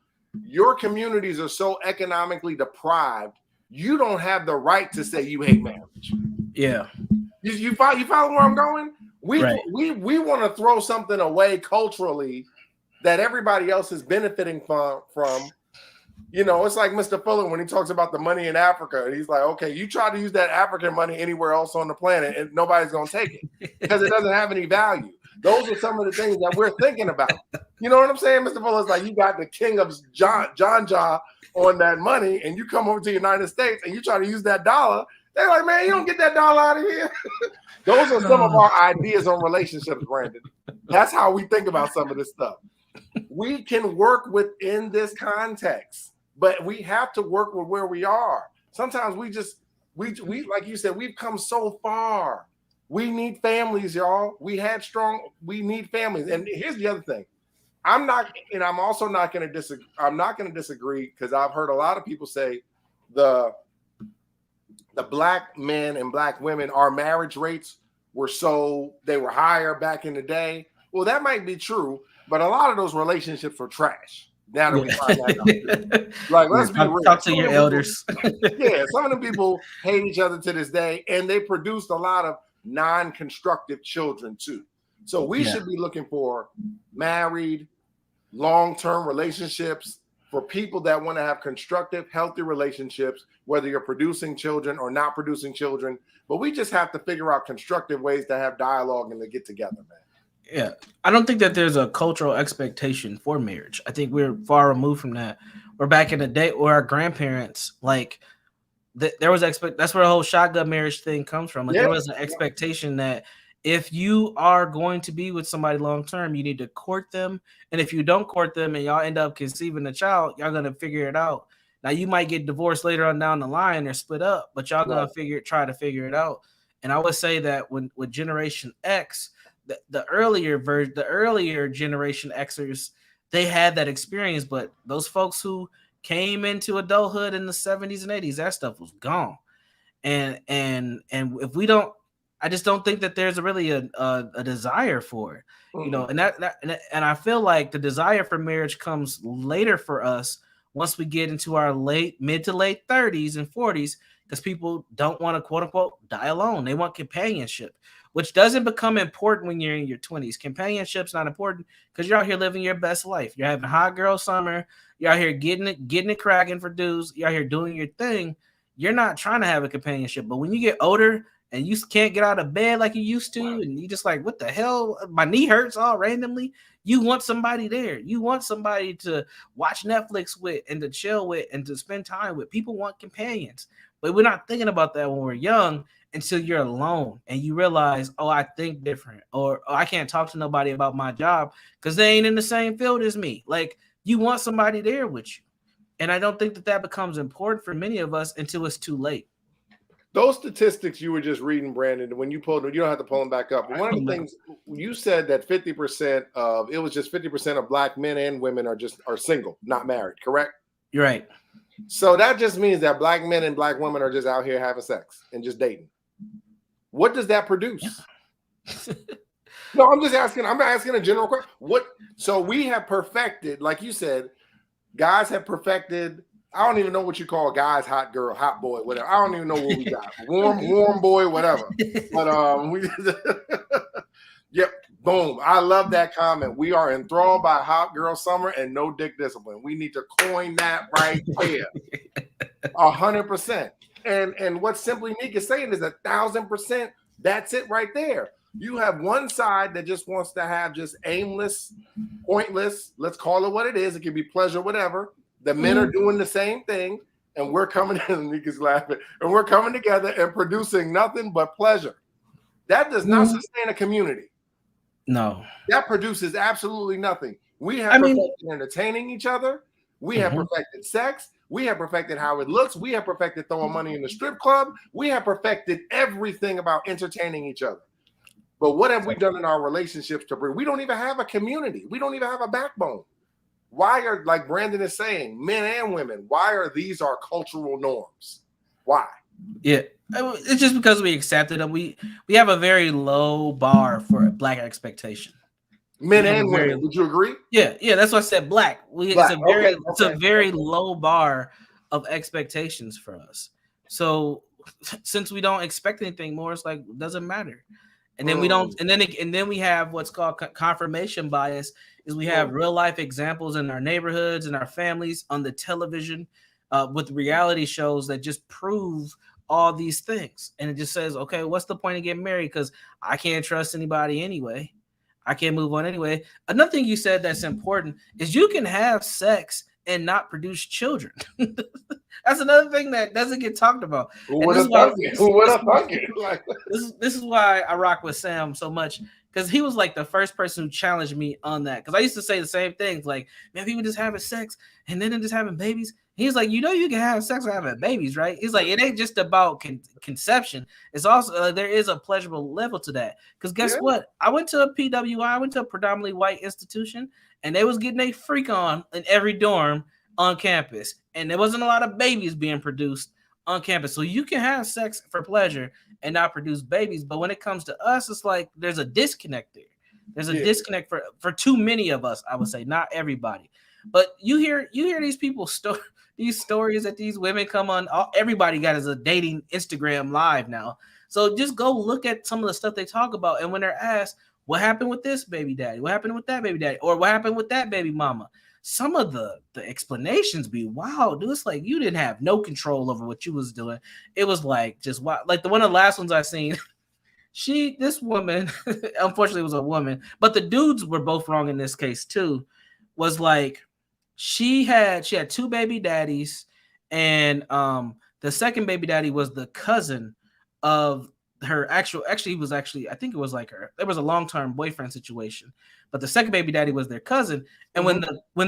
Your communities are so economically deprived, you don't have the right to say you hate marriage. Yeah. You follow where I'm going? We want to throw something away culturally that everybody else is benefiting from. You know, it's like Mr. Fuller when he talks about the money in Africa. He's like, okay, you try to use that African money anywhere else on the planet and nobody's going to take it because it doesn't have any value. Those are some of the things that we're thinking about. You know what I'm saying? Mr. Fuller's like, you got the king of John on that money and you come over to the United States and you try to use that dollar. They're like, man, you don't get that dollar out of here. Those are some of our ideas on relationships, Brandon. That's how we think about some of this stuff. We can work within this context, but we have to work with where we are. Sometimes we like you said, we've come so far. We need families, y'all. We need families. And here's the other thing. I'm also not going to disagree. I'm not going to disagree because I've heard a lot of people say the black men and black women, our marriage rates they were higher back in the day. Well, that might be true, but a lot of those relationships were trash. Now that we find that out. Like, let's be real. Talk to your elders. Yeah, some of the people hate each other to this day, and they produced a lot of non-constructive children too. So we should be looking for married, long-term relationships for people that want to have constructive, healthy relationships, whether you're producing children or not producing children. But we just have to figure out constructive ways to have dialogue and to get together, man. Yeah, I don't think that there's a cultural expectation for marriage. I think we're far removed from that. We're back in the day where our grandparents, like, there was that's where the whole shotgun marriage thing comes from. Like, there was an expectation that if you are going to be with somebody long term, you need to court them. And if you don't court them and y'all end up conceiving a child, y'all gonna figure it out. Now you might get divorced later on down the line or split up, but y'all gonna try to figure it out. And I would say that with Generation X, the earlier Generation Xers, they had that experience, but those folks who came into adulthood in the 70s and 80s, that stuff was gone. And if we don't, I just don't think that there's really a desire for it, you know, and I feel like the desire for marriage comes later for us once we get into our mid to late 30s and 40s, because people don't want to, quote unquote, die alone. They want companionship, which doesn't become important when you're in your 20s. Companionship's not important because you're out here living your best life. You're having hot girl summer. You're out here getting it cracking for dudes. You're out here doing your thing. You're not trying to have a companionship. But when you get older and you can't get out of bed like you used to, and you just like, what the hell? My knee hurts all randomly. You want somebody there. You want somebody to watch Netflix with and to chill with and to spend time with. People want companions. But we're not thinking about that when we're young until you're alone and you realize, oh, I think different, or I can't talk to nobody about my job because they ain't in the same field as me. Like, you want somebody there with you. And I don't think that becomes important for many of us until it's too late. Those statistics you were just reading, Brandon, when you pulled them, you don't have to pull them back up. But one of the things you said that 50% of black men and women are single, not married, correct? You're right. So that just means that black men and black women are just out here having sex and just dating. What does that produce? No, I'm asking a general question. So we have perfected, like you said, guys have perfected. I don't even know what you call guys, hot girl, hot boy, whatever. I don't even know what we got. Warm boy, whatever. But yep, boom. I love that comment. We are enthralled by hot girl summer and no dick discipline. We need to coin that right there. 100%. And what Simply Meek is saying is 1,000%. That's it right there. You have one side that just wants to have just aimless, pointless, let's call it what it is. It can be pleasure, whatever. The men are doing the same thing, and we're coming in, Meek is laughing, and we're coming together and producing nothing but pleasure. That does not sustain a community. No. That produces absolutely nothing. We have perfected entertaining each other. We have perfected sex. We have perfected how it looks. We have perfected throwing money in the strip club. We have perfected everything about entertaining each other. But what have we done in our relationships to bring? We don't even have a community. We don't even have a backbone. Why are, like Brandon is saying, men and women, why are these our cultural norms? Why? Yeah, it's just because we accepted them. We have a very low bar for Black expectation. Men and women. Would you agree? Yeah, that's why I said Black. It's a very low bar of expectations for us. So since we don't expect anything more, it's like, it doesn't matter. And then we don't, and then we have what's called confirmation bias. Is we have real life examples in our neighborhoods and our families on the television, with reality shows that just prove all these things, and it just says, okay, what's the point of getting married? Because I can't trust anybody anyway. I can't move on anyway. Another thing you said that's important is you can have sex and not produce children. That's another thing that doesn't get talked about. This is why I rock with Sam so much, because he was like the first person who challenged me on that. Because I used to say the same things, like, man, people just having sex and then just having babies. He's like, you can have sex without having babies, right? He's like, it ain't just about conception. It's also there is a pleasurable level to that. Because guess what? I went to a PWI. I went to a predominantly white institution, and they was getting a freak on in every dorm on campus, and there wasn't a lot of babies being produced on campus. So you can have sex for pleasure and not produce babies. But when it comes to us, it's like there's a disconnect there. There's a disconnect for too many of us, I would say, not everybody. But you hear these people these stories that these women come on. Everybody got is a dating Instagram live now. So just go look at some of the stuff they talk about. And when they're asked, what happened with this baby daddy? What happened with that baby daddy? Or what happened with that baby mama? Some of the explanations be wow, dude. It's like you didn't have no control over what you was doing. It was like just wow. Like one of the last ones I seen, this woman, unfortunately was a woman, but the dudes were both wrong in this case too. Was like she had 2 baby daddies, and the second baby daddy was the cousin of her actually I think it was like there was a long-term boyfriend situation, but the second baby daddy was their cousin. And when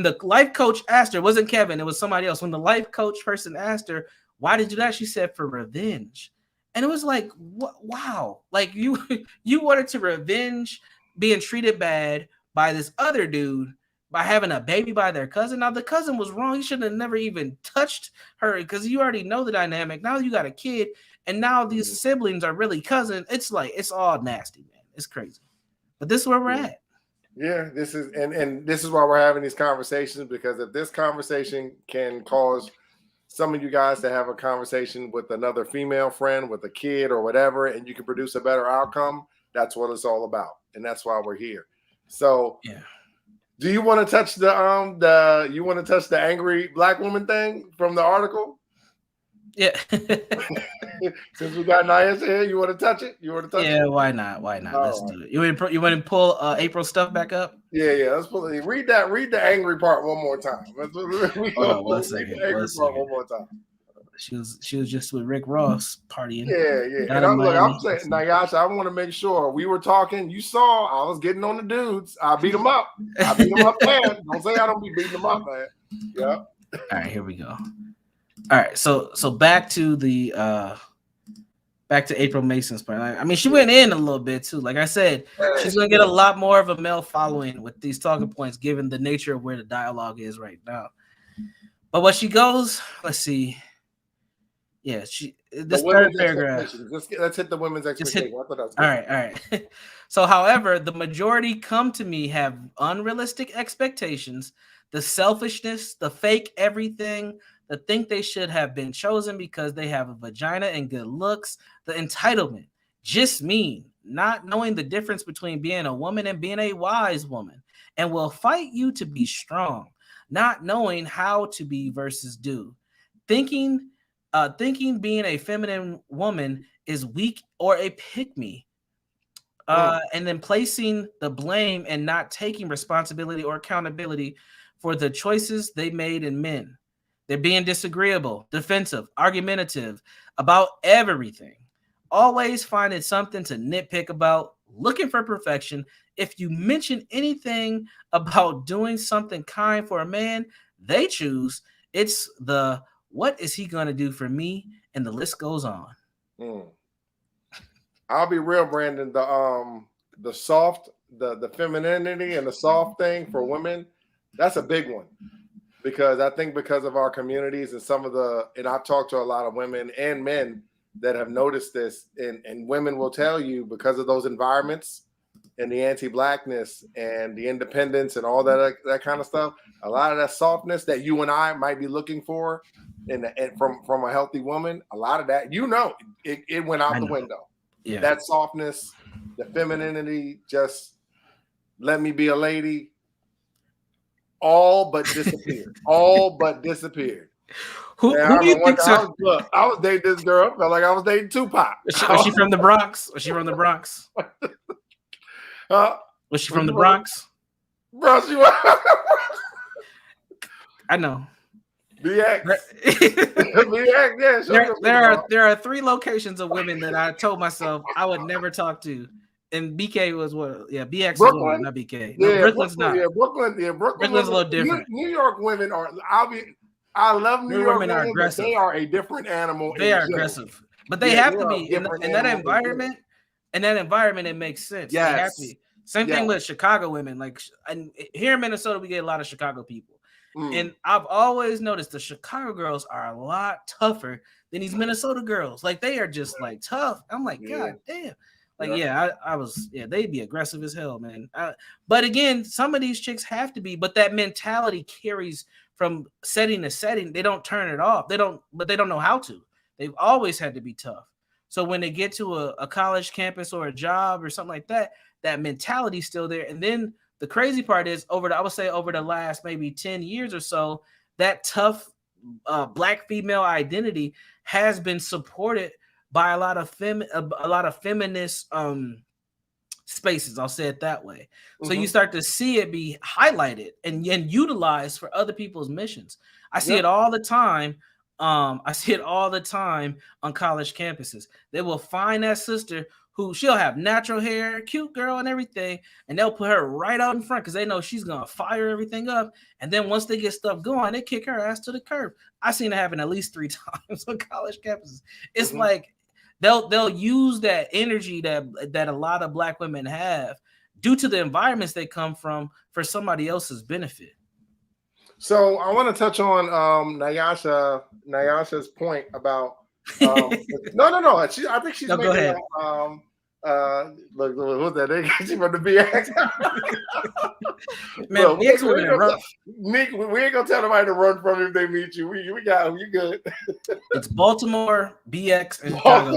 the life coach asked her, it wasn't Kevin, it was somebody else. When the life coach person asked her, why did you do that? She said, for revenge. And it was like, wow, like you wanted to revenge being treated bad by this other dude by having a baby by their cousin. Now the cousin was wrong. He should have never even touched her, because you already know the dynamic. Now you got a kid, and now these siblings are really cousins. It's like, it's all nasty, man. It's crazy. But this is where we're at. Yeah, this is and this is why we're having these conversations, because if this conversation can cause some of you guys to have a conversation with another female friend, with a kid or whatever, and you can produce a better outcome, that's what it's all about. And that's why we're here. So do you want to touch the angry black woman thing from the article? Yeah. Since we got Naya here, you want to touch it? Yeah, why not? Let's do it. You want to pull April stuff back up? Yeah. Let's pull it. Read the angry part one more time. One second. One more time. She was just with Rick Ross partying. Yeah. And I'm saying, Nayasha, I want to make sure we were talking. You saw I was getting on the dudes. I beat them up. Man. Don't say I don't be beating them up, man. Yeah. All right, here we go. All right, so back to April Mason's point. I mean, she went in a little bit too. Like I said, she's gonna get a lot more of a male following with these talking points, given the nature of where the dialogue is right now. But what she goes, let's see. Yeah, this third paragraph. Let's hit the women's expectations. All right. So, however, the majority come to me have unrealistic expectations, the selfishness, the fake everything, the think they should have been chosen because they have a vagina and good looks, the entitlement, just mean, not knowing the difference between being a woman and being a wise woman, and will fight you to be strong, not knowing how to be versus do, thinking being a feminine woman is weak or a pick-me, and then placing the blame and not taking responsibility or accountability for the choices they made in men. They're being disagreeable, defensive, argumentative about everything, always finding something to nitpick about, looking for perfection. If you mention anything about doing something kind for a man, they choose. It's the what is he going to do for me? And the list goes on. I'll be real, Brandon. the femininity and the soft thing for women, that's a big one. Because I think because of our communities and and I've talked to a lot of women and men that have noticed this, and women will tell you because of those environments and the anti-blackness and the independence and all that kind of stuff, a lot of that softness that you and I might be looking for and from a healthy woman, a lot of that, it went out the window. Yeah. That softness, the femininity, just let me be a lady, all but disappeared. All but disappeared. Who do you think? I was dating this girl. Felt like I was dating Tupac. Was she from the Bronx? Was she from the Bronx? Was she from the Bronx? Bro, she was. I know. BX. BX, yeah. There are 3 locations of women that I told myself I would never talk to. And BK was what? Yeah, BX was one, not BK. No, Brooklyn's not. Yeah, Brooklyn's a little different. New York women are. I love New York women. Are aggressive. They are a different animal. They are aggressive, but they have to be in that environment. In that environment, it makes sense. Yes. They have to be. Same thing with Chicago women. Like, and here in Minnesota, we get a lot of Chicago people. And I've always noticed the Chicago girls are a lot tougher than these Minnesota girls. Like, they are just like tough. I'm like, God damn. Like, they'd be aggressive as hell, man. But again, some of these chicks have to be, but that mentality carries from setting to setting. They don't turn it off. They don't know how to. They've always had to be tough. So when they get to a college campus or a job or something like that, that mentality's still there. And then the crazy part is over the last maybe 10 years or so, that tough Black female identity has been supported by a lot of feminist spaces. I'll say it that way. So you start to see it be highlighted and utilized for other people's missions. I see it all the time. I see it all the time on college campuses. They will find that sister who she'll have natural hair, cute girl and everything, and they'll put her right out in front because they know she's gonna fire everything up. And then once they get stuff going, they kick her ass to the curb. I've seen it happen at least 3 times on college campuses. It's like they'll use that energy that a lot of Black women have due to the environments they come from for somebody else's benefit. So I want to touch on Nyasha's point about no. I think she's making go ahead. Look, what's that? She from the BX. Man, look, BX women are rough. Nick, we ain't gonna tell nobody to run from if they meet you. We got them. You good? It's Baltimore, BX, and Chicago.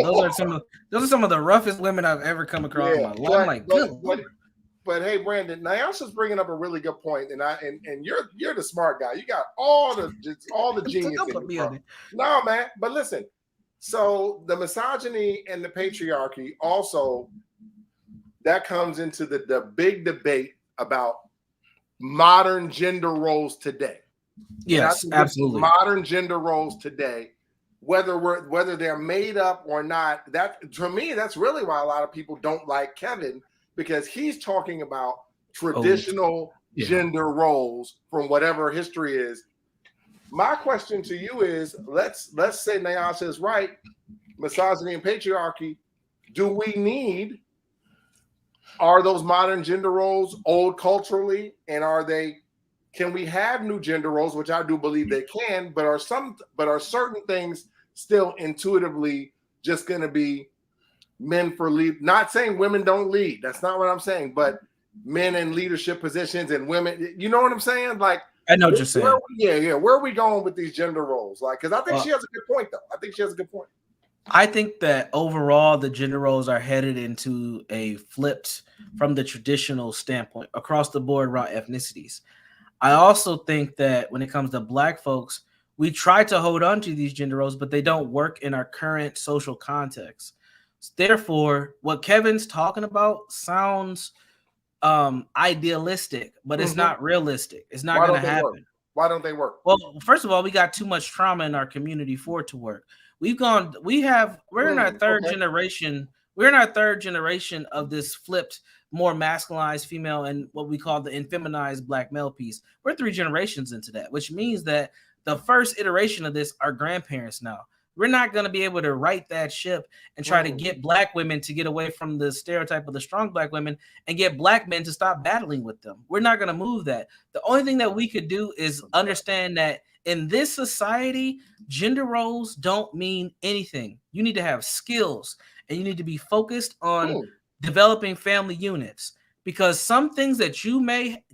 Those are some of the roughest women I've ever come across in my life. I'm like, good. But hey, Brandon, Nyasha's bringing up a really good point, and you're the smart guy. You got all the genius in you. No, man. But listen, so the misogyny and the patriarchy also that comes into the big debate about modern gender roles today. Yes, absolutely. Modern gender roles today, whether they're made up or not. That to me, that's really why a lot of people don't like Kevin. Because he's talking about traditional gender roles from whatever history is. My question to you is, let's say Nyasha is right, misogyny and patriarchy. Are those modern gender roles old culturally, and can we have new gender roles, which I do believe they can, but are certain things still intuitively just going to be men for lead? Not saying women don't lead. That's not what I'm saying. But men in leadership positions and women, you know what I'm saying? Like, I know what you're saying. Where are we going with these gender roles? Like, because I think she has a good point, though. I think that overall the gender roles are headed into a flipped from the traditional standpoint across the board around ethnicities. I also think that when it comes to Black folks, we try to hold on to these gender roles, but they don't work in our current social context. Therefore, what Kevin's talking about sounds idealistic, but it's not realistic. It's not going to happen. Why don't they work? Well, first of all, we got too much trauma in our community for it to work. We're in our third generation. We're in our third generation of this flipped, more masculinized female and what we call the effeminized Black male piece. We're 3 generations into that, which means that the first iteration of this are grandparents now. we're not going to be able to right that ship and try to get black women to get away from the stereotype of the strong black women and get black men to stop battling with them. We're not going to move that. The only thing that we could do is understand that in this society, gender roles don't mean anything. You need to have skills and you need to be focused on developing family units, because some things that you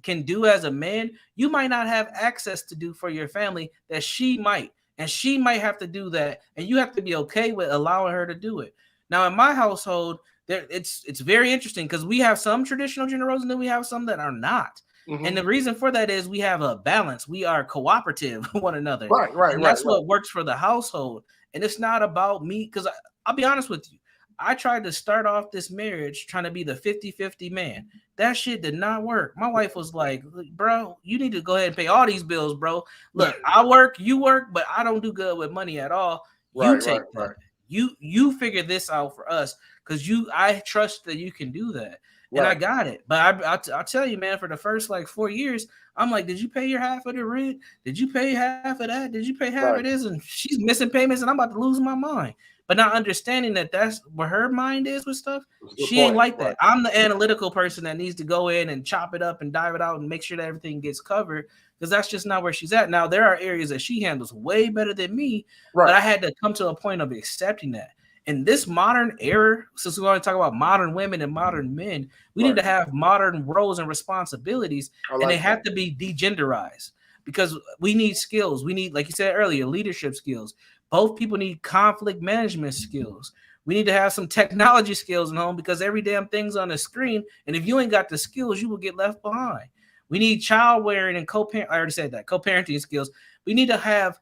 can do as a man, you might not have access to do for your family that she might. And she might have to do that, and you have to be okay with allowing her to do it. Now, in my household, it's very interesting because we have some traditional gender roles, and then we have some that are not. And the reason for that is we have a balance. We are cooperative with one another. And that's what works for the household. And it's not about me, because I'll be honest with you. I tried to start off this marriage trying to be the 50-50 man. That shit did not work. My wife was like, bro, you need to go ahead and pay all these bills, bro. Look, I work, you work, but I don't do good with money at all. You take that. You figure this out for us, because I trust that you can do that. And I got it. But I'll tell you, man, for the first like 4 years, I'm like, did you pay your half of the rent? Did you pay half of that? Did you pay half of this? And she's missing payments, and I'm about to lose my mind. But not understanding that that's where her mind is with stuff. She ain't like that. I'm the analytical person that needs to go in and chop it up and dive it out and make sure that everything gets covered, because that's just not where she's at. Now, there are areas that she handles way better than me, but I had to come to a point of accepting that. In this modern era, since we want to talk about modern women and modern men, we need to have modern roles and responsibilities, and they have to be degenderized, because we need skills. We need, like you said earlier, leadership skills. Both people need conflict management skills. We need to have some technology skills in home, because every damn thing's on the screen. And if you ain't got the skills, you will get left behind. We need child rearing and co-parent. I already said that. Co-parenting skills. We need to have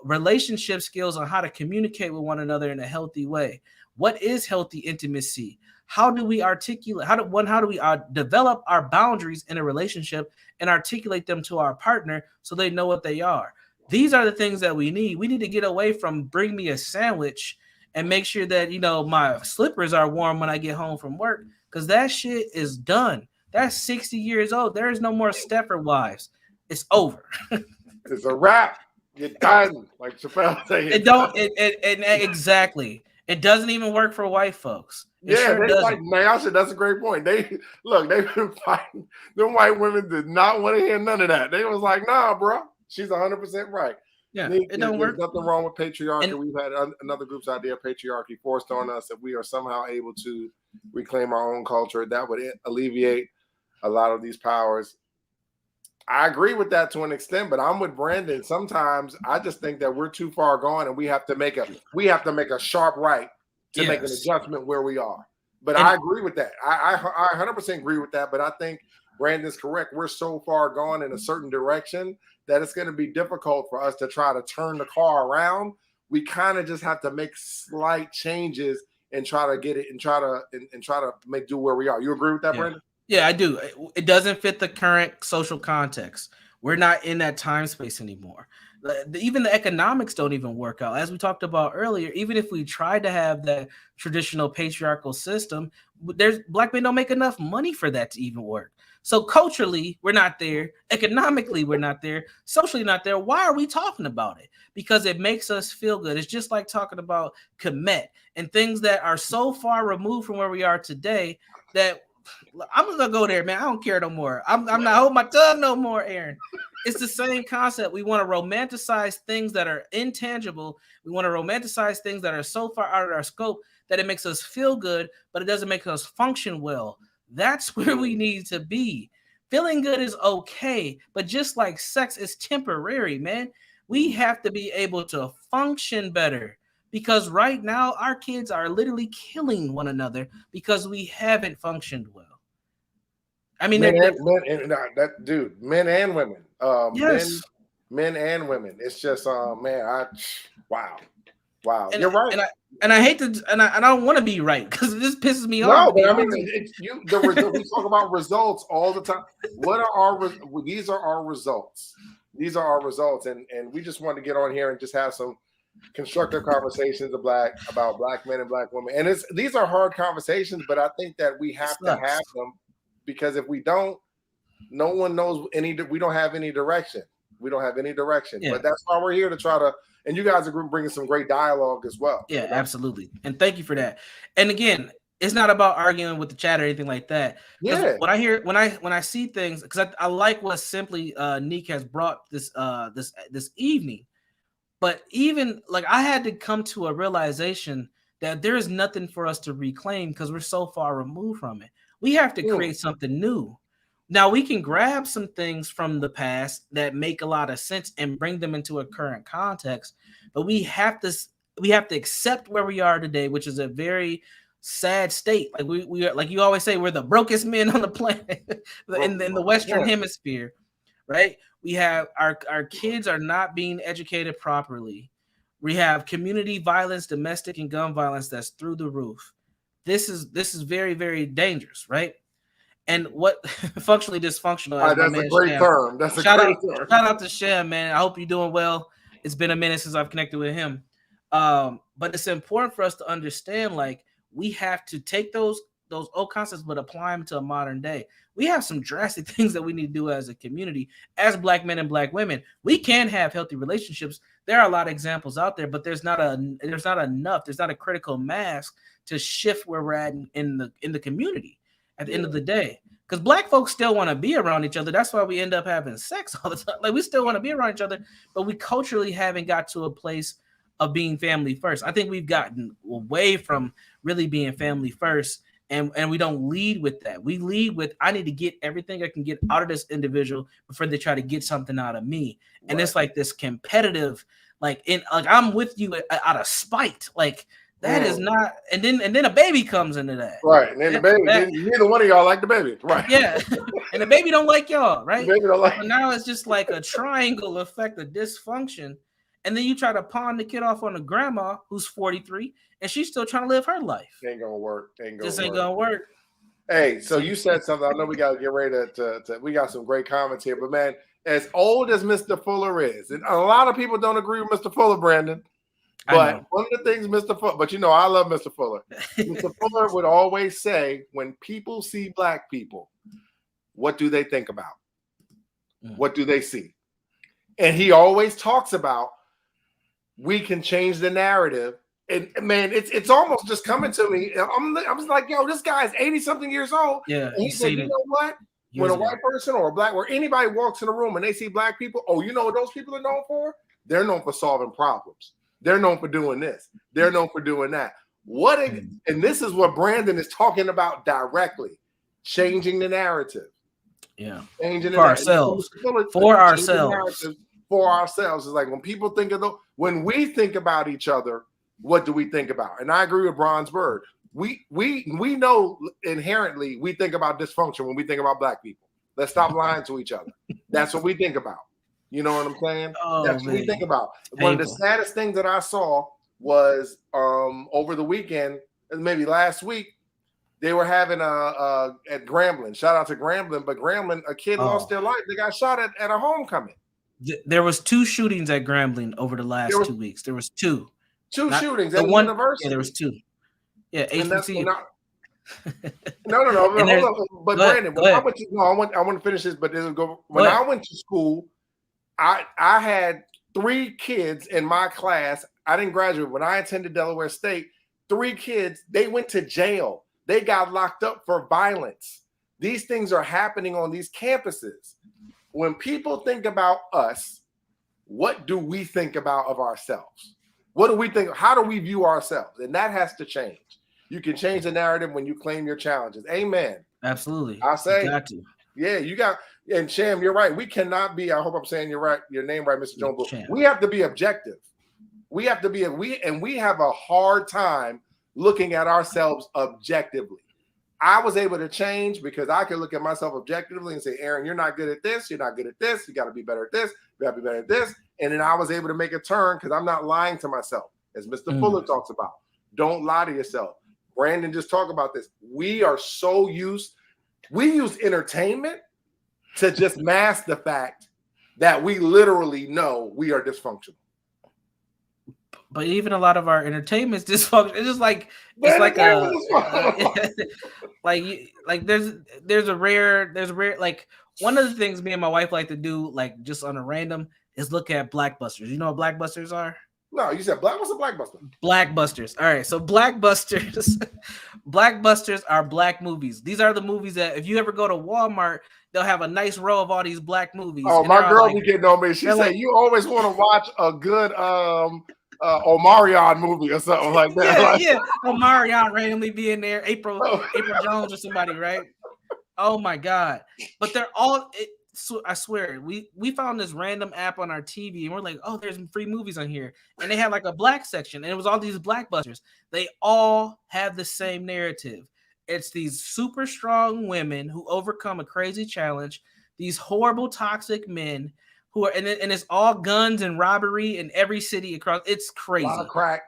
relationship skills on how to communicate with one another in a healthy way. What is healthy intimacy? How do we articulate? How do we develop our boundaries in a relationship and articulate them to our partner so they know what they are? These are the things that we need. We need to get away from bring me a sandwich and make sure that, my slippers are warm when I get home from work, because that shit is done. That's 60 years old. There is no more Stepford wives. It's over. It's a wrap. You're done. Like Chappelle said. Exactly. It doesn't even work for white folks. That's a great point. They've been fighting. Them white women did not want to hear none of that. They was like, nah, bro. She's 100% right. Yeah, it don't work. There's nothing wrong with patriarchy. We've had another group's idea of patriarchy forced on us. If we are somehow able to reclaim our own culture, that would alleviate a lot of these powers. I agree with that to an extent, but I'm with Brandon. Sometimes I just think that we're too far gone, and we have to make a sharp right to make an adjustment where we are. But I agree with that. I 100% agree with that. But I think Brandon's correct. We're so far gone in a certain direction that it's going to be difficult for us to try to turn the car around. We kind of just have to make slight changes and try to get it and try to make do where we are. You agree with that, Brandon? Yeah, I do. It doesn't fit the current social context. We're not in that time space anymore. Even the economics don't even work out. As we talked about earlier, even if we tried to have that traditional patriarchal system, black men don't make enough money for that to even work. So culturally, we're not there. Economically, we're not there. Socially, not there. Why are we talking about it? Because it makes us feel good. It's just like talking about Kemet and things that are so far removed from where we are today that I'm gonna go there, man. I don't care no more. I'm not holding my tongue no more, Aaron. It's the same concept. We want to romanticize things that are intangible. We want to romanticize things that are so far out of our scope that it makes us feel good, but it doesn't make us function well. That's where we need to be. Feeling good is okay, but just like sex is temporary, man. We have to be able to function better. Because right now, our kids are literally killing one another because we haven't functioned well. I mean, men and women. Yes. Men and women. It's just, wow. And, you're right. And I hate to, and I don't want to be right because this pisses me No, off. but I mean, we talk about results all the time. These are our results. These are our results, and we just want to get on here and just have some constructive conversations about black men and black women. And these are hard conversations, but I think that we have to have them, because if we don't, no one knows we don't have any direction. We don't have any direction. Yeah. But that's why we're here to try to. And you guys are bringing some great dialogue as well. Yeah, you know? absolutely. And thank you for that. And again, it's not about arguing with the chat or anything like that. Yeah. When I see things, because I like what Simply Neek has brought this evening. But even like I had to come to a realization that there is nothing for us to reclaim because we're so far removed from it. We have to create something new. Now we can grab some things from the past that make a lot of sense and bring them into a current context, but we have to accept where we are today, which is a very sad state. Like we are, like you always say, we're the brokest men on the planet in the Western Hemisphere, right? We have our kids are not being educated properly. We have community violence, domestic and gun violence that's through the roof. This is very, very dangerous, right? And what functionally dysfunctional. That's a great term. That's a great term. Shout out to Shem, man. I hope you're doing well. It's been a minute since I've connected with him. But it's important for us to understand, like, we have to take those old concepts, but apply them to a modern day. We have some drastic things that we need to do as a community, as Black men and Black women. We can have healthy relationships. There are a lot of examples out there, but there's not enough. There's not a critical mass to shift where we're at in the community at the end of the day. Because Black folks still want to be around each other. That's why we end up having sex all the time. Like, we still want to be around each other, but we culturally haven't got to a place of being family first. I think we've gotten away from really being family first, and we don't lead with that. We lead with, I need to get everything I can get out of this individual before they try to get something out of me. And it's like this competitive, like I'm with you out of spite. Like, that is not, and then a baby comes into that. Right. And then the baby, neither one of y'all like the baby. Right. Yeah. And the baby don't like y'all, right? The baby don't like. So now it's just like a triangle effect of dysfunction. And then you try to pawn the kid off on the grandma who's 43 and she's still trying to live her life. Ain't gonna work. Ain't gonna work. Hey, so you said something. I know we gotta get ready to we got some great comments here, but man, as old as Mr. Fuller is, and a lot of people don't agree with Mr. Fuller, Brandon. But one of the things Mr. Fuller, but you know, I love Mr. Fuller. Mr. Fuller would always say, when people see Black people, what do they think about? What do they see? And he always talks about, we can change the narrative. And man, it's almost just coming to me. I'm just like, yo, this guy's 80-something years old. Yeah. And he said, you know what? When a white person or a Black, or anybody walks in a room and they see Black people, oh, you know what those people are known for? They're known for solving problems. They're known for doing this. They're known for doing that. And this is what Brandon is talking about directly. Changing the narrative. Yeah. Changing for ourselves. For ourselves. For ourselves. It's like when people think of when we think about each other, what do we think about? And I agree with Bronze Bird. We know inherently we think about dysfunction when we think about Black people. Let's stop lying to each other. That's what we think about. You know what I'm saying? That's what we think about. One of the saddest things that I saw was over the weekend, maybe last week, they were having at Grambling. Shout out to Grambling, but Grambling, a kid lost their life. They got shot at a homecoming. There was 2 shootings at Grambling over the last 2 weeks. There was 2. Two shootings at the university. Yeah, there was 2. Yeah, HBCU. No. But Brandon, I want to finish this, but this will go. When I went to school, I had 3 kids in my class. I didn't graduate. When I attended Delaware State, 3 kids, they went to jail. They got locked up for violence. These things are happening on these campuses. When people think about us, what do we think about of ourselves? What do we think? How do we view ourselves? And that has to change. You can change the narrative when you claim your challenges. Amen. Absolutely. I say, you got to. Yeah, you got. And Sham, you're right. We cannot be. I hope I'm saying your name right, Mr. Jones. We have to be objective. We have to be. We have a hard time looking at ourselves objectively. I was able to change because I could look at myself objectively and say, Aaron, you're not good at this. You're not good at this. You got to be better at this. You got to be better at this. And then I was able to make a turn because I'm not lying to myself, as Mr. Fuller talks about. Don't lie to yourself. Brandon just talked about this. We use entertainment to just mask the fact that we literally know we are dysfunctional. But even a lot of our entertainment's dysfunction. It's just like The it's like entertainment is fun. like there's a rare like one of the things me and my wife like to do, like just on a random, is look at Blackbusters. You know what Blackbusters are? No, you said Black. What's a Blackbuster? Blackbusters. All right, so Blackbusters, Blackbusters are black movies. These are the movies that if you ever go to Walmart, they'll have a nice row of all these black movies. Oh, And my they're all girl like, be getting on me. She they're said like, you always want to watch a good Omarion movie or something like that. yeah, Like, yeah. Omarion randomly being there, April oh, Jones or somebody, right? Oh my god! But they're all. I swear, we found this random app on our TV, and we're like, oh, there's free movies on here, and they had like a black section, and it was all these Blackbusters. They all have the same narrative. It's these super strong women who overcome a crazy challenge. These horrible, toxic men who are, and it's all guns and robbery in every city across. It's crazy. a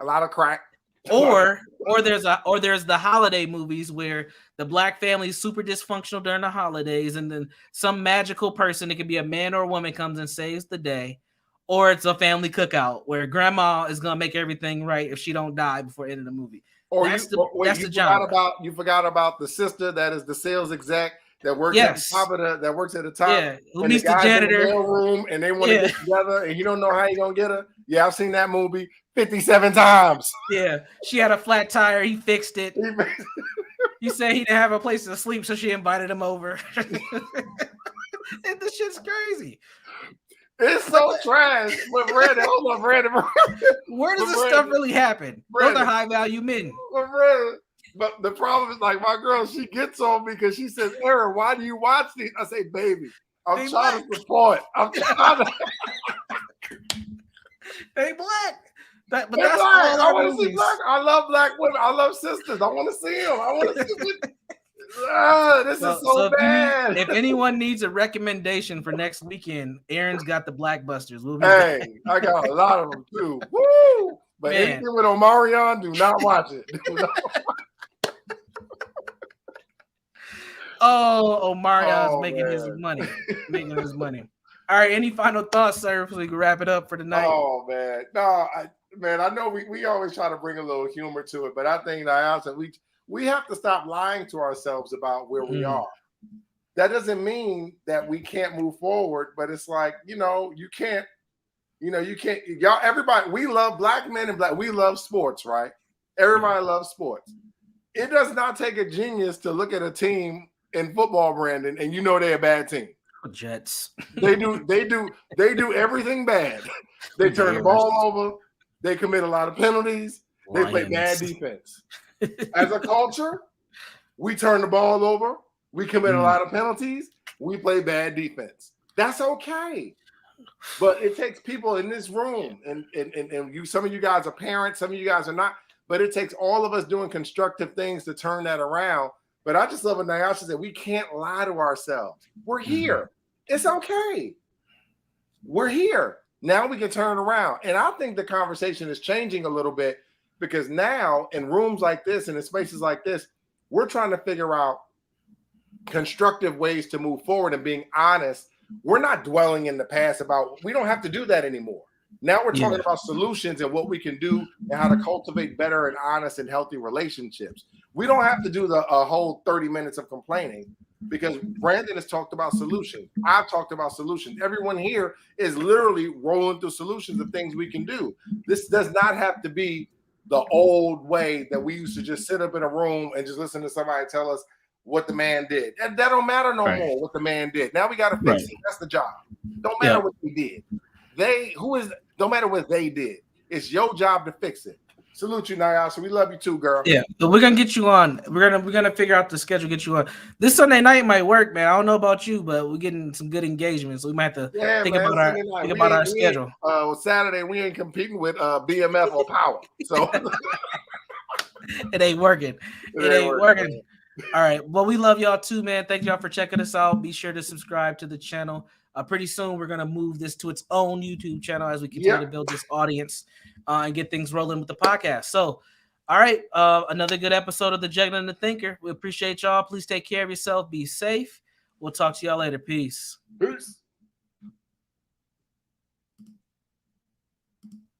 lot of crack. Or there's the holiday movies where the black family is super dysfunctional during the holidays, and then some magical person, it could be a man or a woman, comes and saves the day. Or it's a family cookout where grandma is gonna make everything right if she don't die before the end of the movie. Or That's you the genre. you forgot about the sister that is the sales exec that works Yes. at the top. Yeah, who And meets the guy's janitor. in the room and they want to Yeah. get together and you don't know how you're gonna get her. Yeah, I've seen that movie 57 times. Yeah, she had a flat tire. He fixed it. He said he didn't have a place to sleep, so she invited him over. And this shit's crazy. It's so trash. But Brandon, hold on, Brandon. Where does this stuff really happen? Those are high value men. But the problem is, like, my girl, she gets on me because she says, Aaron, why do you watch these? I say, baby, I'm trying to support. I'm trying to. They black. But They're that's black. all I our want to see movies. black. I love black women. I love sisters. I want to see them. I want to see what. This is so bad. If anyone needs a recommendation for next weekend, Aaron's got the Blackbusters. We'll be Hey, I got a lot of them too. Woo! But Man. anything with Omarion, do not watch it. Oh, Omarion's making his money. Making his money. All right. Any final thoughts, sir, so we can wrap it up for tonight? Oh man. No, I know we always try to bring a little humor to it, but I think that we have to stop lying to ourselves about where we are. That doesn't mean that we can't move forward, but it's like, you can't, y'all, everybody, we love black men and we love sports, right? Everybody loves sports. It does not take a genius to look at a team in football, Brandon, and they're a bad team. Jets. They do everything bad. They turn the ball over. They commit a lot of penalties. They play bad defense. As a culture, we turn the ball over. We commit a lot of penalties. We play bad defense. That's okay. But it takes people in this room, and some of you guys are parents, some of you guys are not, but it takes all of us doing constructive things to turn that around. But I just love what Nyasha said. We can't lie to ourselves. We're here. It's okay. We're here. Now we can turn around. And I think the conversation is changing a little bit because now in rooms like this and in spaces like this, we're trying to figure out constructive ways to move forward and being honest. We're not dwelling in the past we don't have to do that anymore. Now we're talking about solutions and what we can do and how to cultivate better and honest and healthy relationships. We don't have to do a whole 30 minutes of complaining because Brandon has talked about solutions. I've talked about solutions. Everyone here is literally rolling through solutions of things we can do. This does not have to be the old way that we used to just sit up in a room and just listen to somebody tell us what the man did. That don't matter no more what the man did. Now we got to fix it. That's the job. Don't matter what he did. Don't matter what they did. It's your job to fix it. Salute you, Nyasha. We love you too, girl. Yeah, but we're gonna get you on. We're gonna figure out the schedule, get you on. This Sunday night might work, man. I don't know about you, but we're getting some good engagement, so we might have to think about our schedule. Saturday we ain't competing with BMF or Power, so it ain't working. It ain't working. All right. Well, we love y'all too, man. Thank y'all for checking us out. Be sure to subscribe to the channel. Pretty soon, we're going to move this to its own YouTube channel as we continue to build this audience and get things rolling with the podcast. So, all right. Another good episode of the Jegna and The Thinker. We appreciate y'all. Please take care of yourself. Be safe. We'll talk to y'all later. Peace. Peace.